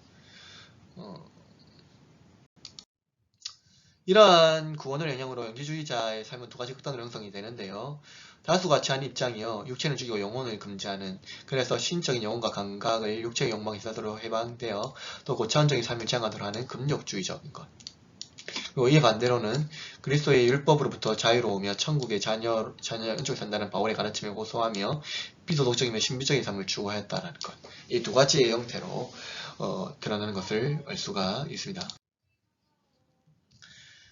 A: 이러한 구원을 영향으로 영지주의자의 삶은 두 가지 극단으로 형성이 되는데요. 다수가 취한 입장이요. 육체는 죽이고 영혼을 금지하는, 그래서 신적인 영혼과 감각을 육체의 욕망의 사도로 해방되어 또 고차원적인 삶을 지향하도록 하는 금욕주의적인 것. 그리고 이에 반대로는 그리스도의 율법으로부터 자유로우며 천국의 자녀 은총에 산다는 바울의 가르침을 고소하며 비도덕적이며 신비적인 삶을 추구하였다는 것. 이 두 가지의 형태로 드러나는 것을 알 수가 있습니다.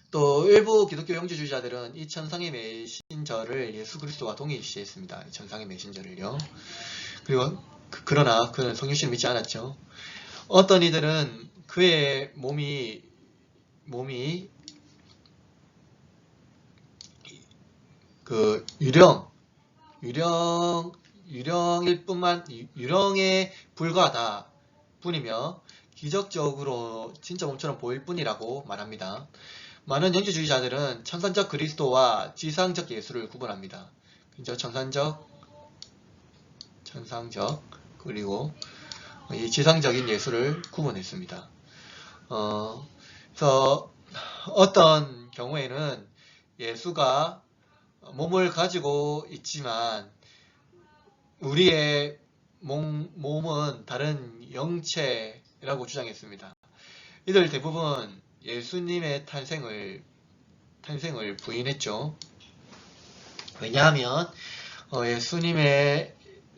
A: 또 일부 기독교 영지주의자들은 이 천상의 메신저를 예수 그리스도와 동일시했습니다. 이 천상의 메신저를요. 그리고 그러나 그는 성육신을 믿지 않았죠. 어떤 이들은 그의 몸이 그 유령에 불과하다 뿐이며 기적적으로 진짜 몸처럼 보일 뿐이라고 말합니다. 많은 영지주의자들은 천상적 그리스도와 지상적 예수를 구분합니다. 천상적, 그리고 이 지상적인 예수를 구분했습니다. 그래서 어떤 경우에는 예수가 몸을 가지고 있지만 우리의 몸은 다른 영체라고 주장했습니다. 이들 대부분 예수님의 탄생을 부인했죠. 왜냐하면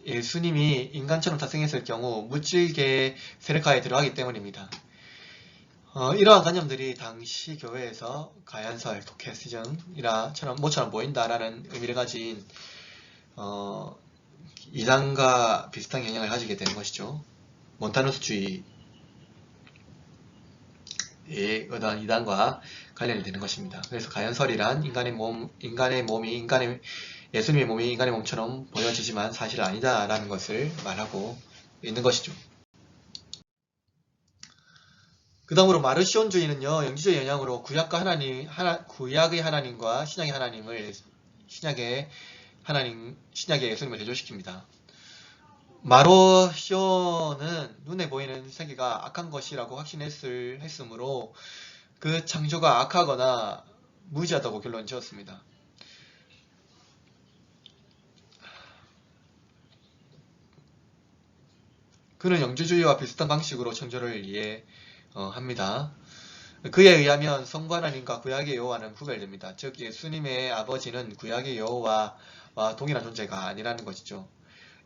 A: 예수님이 인간처럼 탄생했을 경우 무질게 세례카에 들어가기 때문입니다. 이러한 관념들이 당시 교회에서 가얀설, 모처럼 보인다라는 의미를 가진 이단과 비슷한 영향을 가지게 되는 것이죠. 몬타누스주의의 어떤 이단과 관련이 되는 것입니다. 그래서 가연설이란 예수님의 몸이 인간의 몸처럼 보여지지만 사실 아니다라는 것을 말하고 있는 것이죠. 그 다음으로 마르시온주의는요, 영지주의 영향으로 구약의 하나님과 신약의 하나님을, 신약의 예수님을 대조시킵니다. 마르시온은 눈에 보이는 세계가 악한 것이라고 확신했으므로 그 창조가 악하거나 무지하다고 결론 지었습니다. 그는 영지주의와 비슷한 방식으로 창조를 이해합니다. 그에 의하면 성부 하나님과 구약의 여호와는 구별됩니다. 즉 예수님의 아버지는 구약의 여호와와 동일한 존재가 아니라는 것이죠.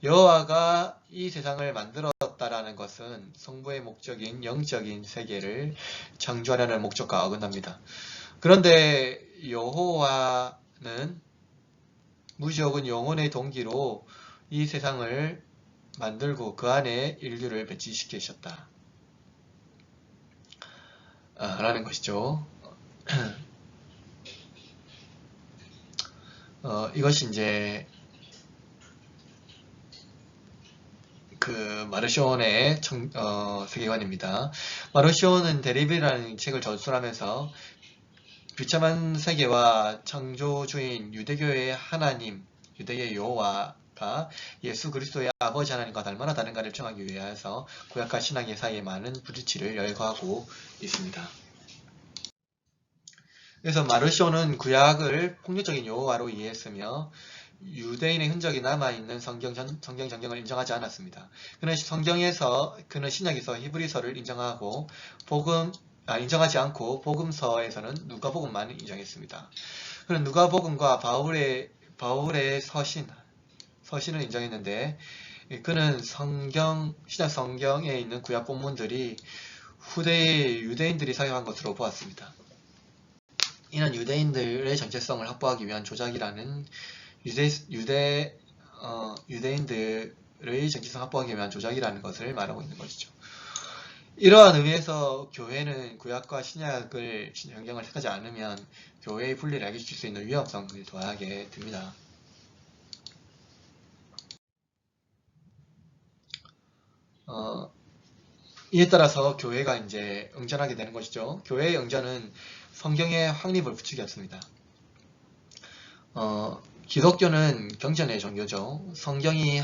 A: 여호와가 이 세상을 만들었다라는 것은 성부의 목적인 영적인 세계를 창조하려는 목적과 어긋납니다. 그런데 여호와는 무지 혹은 영혼의 동기로 이 세상을 만들고 그 안에 인류를 배치시키셨다 라는 것이죠. 이것이 이제 그 마르시온의 세계관입니다. 마르시온은 데리브라는 책을 전술하면서 비참한 세계와 창조주인 유대교의 하나님, 유대의 여호와가 예수 그리스도의 아버지 하나님과 얼마나 다른가를 정하기 위해서 구약과 신약의 사이에 많은 부딪히를 열거하고 있습니다. 그래서 마르쇼는 구약을 폭력적인 여호와로 이해했으며 유대인의 흔적이 남아있는 성경 전경을 인정하지 않았습니다. 그는 신약에서 히브리서를 인정하지 않고 복음서에서는 누가복음만 인정했습니다. 그는 누가복음과 바울의 서신을 인정했는데, 그는 신약 성경에 있는 구약 본문들이 후대의 유대인들이 사용한 것으로 보았습니다. 이는 유대인들의 정체성을 확보하기 위한 조작이라는 유대인들의 정체성 확보하기 위한 조작이라는 것을 말하고 있는 것이죠. 이러한 의미에서 교회는 구약과 성경을 택하지 않으면 교회의 분리를 야기시킬 수 있는 위험성을 더하게 됩니다. 이에 따라서 교회가 이제 응전하게 되는 것이죠. 교회의 응전은 성경의 확립을 부추겼습니다. 기독교는 경전의 종교죠. 성경이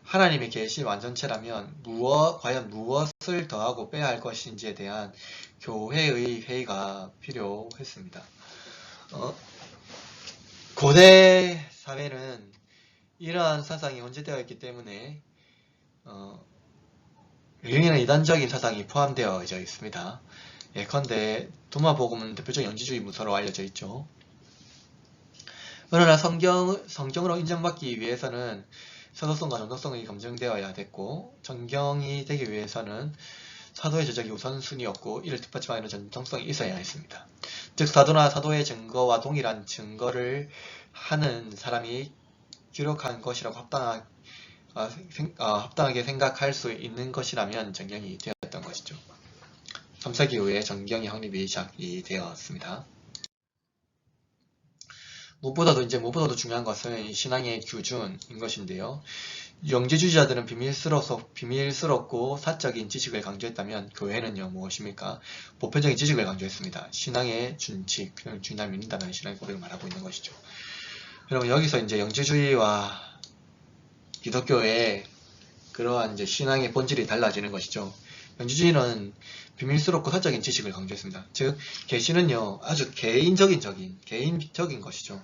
A: 하나님의 계시 완전체라면 과연 무엇을 더하고 빼야 할 것인지에 대한 교회의 회의가 필요했습니다. 고대 사회는 이러한 사상이 혼재되어 있기 때문에 유행에는 이단적인 사상이 포함되어 있습니다. 예컨대 도마복음은 대표적 영지주의 문서로 알려져 있죠. 그러나 성경으로 인정받기 위해서는 서도성과 전도성이 검증되어야 됐고, 정경이 되기 위해서는 사도의 저작이 우선순위였고, 이를 뒷받침하는 전통성이 있어야 했습니다. 즉 사도나 사도의 증거와 동일한 증거를 하는 사람이 기록한 것이라고 합당하게 생각할 수 있는 것이라면 정경이 되었던 것이죠. 3세기 이후에 정경의 확립이 시작이 되었습니다. 무엇보다도 중요한 것은 신앙의 규준인 것인데요. 영지주의자들은 비밀스럽고 사적인 지식을 강조했다면 교회는요, 무엇입니까? 보편적인 지식을 강조했습니다. 신앙의 준칙, 주인을 믿는다는 신앙의 고백을 말하고 있는 것이죠. 여러분, 여기서 이제 영지주의와 기독교의 그러한 이제 신앙의 본질이 달라지는 것이죠. 영지주의는 비밀스럽고 사적인 지식을 강조했습니다. 즉, 계시는요, 아주 개인적인 것이죠.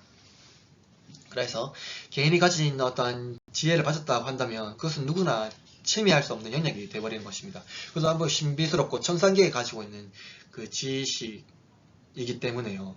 A: 그래서 개인이 가진 어떠한 지혜를 가졌다고 한다면 그것은 누구나 침해할 수 없는 영역이 되어버리는 것입니다. 그래서 한번 신비스럽고 천상계에 가지고 있는 그 지식이기 때문에요.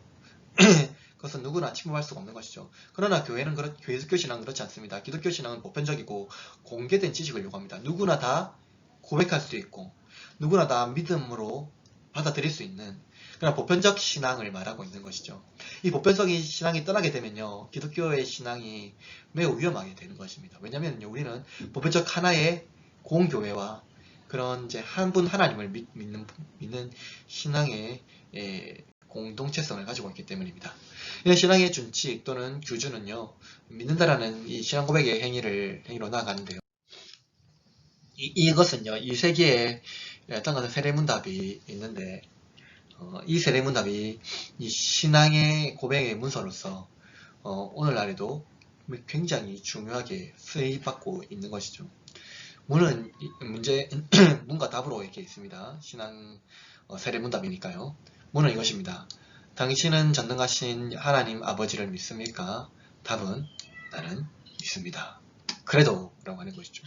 A: 그것은 누구나 침범할 수가 없는 것이죠. 그러나 기독교 신앙은 그렇지 않습니다. 기독교 신앙은 보편적이고 공개된 지식을 요구합니다. 누구나 다 고백할 수 있고 누구나 다 믿음으로 받아들일 수 있는 그런 보편적 신앙을 말하고 있는 것이죠. 이 보편적인 신앙이 떠나게 되면요, 기독교의 신앙이 매우 위험하게 되는 것입니다. 왜냐하면 우리는 보편적 하나의 공교회와 그런 이제 한 분 하나님을 믿는 신앙의 공동체성을 가지고 있기 때문입니다. 이런 신앙의 준칙 또는 규준은요, 믿는다라는 이 신앙 고백의 행위로 나아가는데요. 이것은요, 이 세계에 어떤 것은 세례문답이 있는데, 이 세례문답이 이 신앙의 고백의 문서로서 오늘날에도 굉장히 중요하게 수입받고 있는 것이죠. 문은 문과 답으로 이렇게 있습니다. 신앙 세례문답이니까요. 문은 이것입니다. 당신은 전능하신 하나님 아버지를 믿습니까? 답은 나는 믿습니다. 그래도 라고 하는 것이죠.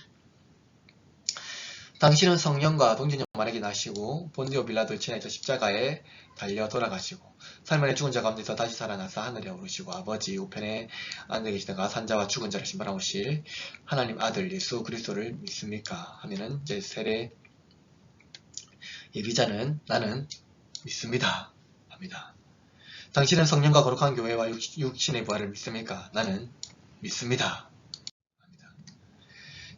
A: 당신은 성령과 동진녀만에게 나시고 본디오 빌라도의 친하에서 십자가에 달려 돌아가시고 3일 만에 죽은 자 가운데서 다시 살아나서 하늘에 오르시고 아버지 우편에 앉아 계시다가 산자와 죽은 자를 심판하오실 하나님 아들 예수 그리스도를 믿습니까? 하면은 이제 세례 예비자는 나는 믿습니다 합니다. 당신은 성령과 거룩한 교회와 육신의 부활을 믿습니까? 나는 믿습니다.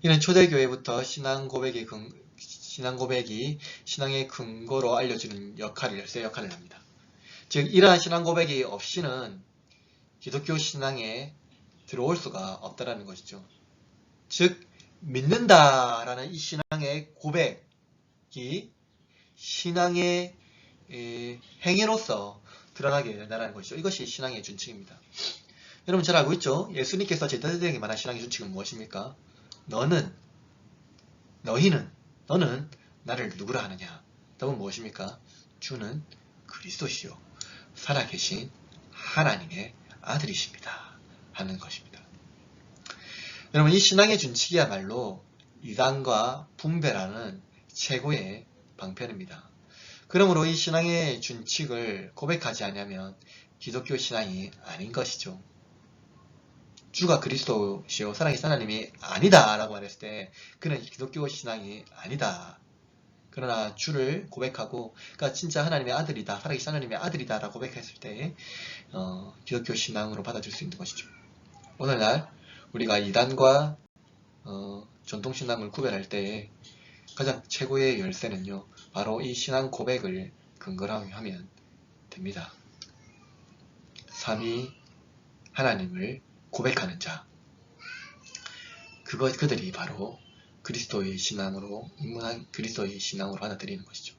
A: 이는 초대교회부터 신앙 고백이 신앙의 근거로 알려주는 열쇠 역할을 합니다. 즉 이러한 신앙 고백이 없이는 기독교 신앙에 들어올 수가 없다라는 것이죠. 즉 믿는다라는 이 신앙의 고백이 신앙의 행위로서 드러나게 된다는 것이죠. 이것이 신앙의 준칙입니다. 여러분 잘 알고 있죠? 예수님께서 제자들에게 말한 신앙의 준칙은 무엇입니까? 너는 나를 누구라 하느냐? 답은 무엇입니까? 주는 그리스도시요. 살아계신 하나님의 아들이십니다 하는 것입니다. 여러분, 이 신앙의 준칙이야말로 이단과 분별하는 최고의 방편입니다. 그러므로 이 신앙의 준칙을 고백하지 않으면 기독교 신앙이 아닌 것이죠. 주가 그리스도시요 살아계신 하나님이 아니다 라고 말했을 때 그는 기독교 신앙이 아니다. 그러나 주를 고백하고, 그러니까 진짜 하나님의 아들이다, 살아계신 하나님의 아들이다 라고 고백했을 때 기독교 신앙으로 받아줄 수 있는 것이죠. 오늘날 우리가 이단과 전통신앙을 구별할 때 가장 최고의 열쇠는요, 바로 이 신앙 고백을 근거로 하면 됩니다. 삼위 하나님을 고백하는 자, 그들이 바로 그리스도의 신앙으로 입문한 그리스도의 신앙으로 받아들이는 것이죠.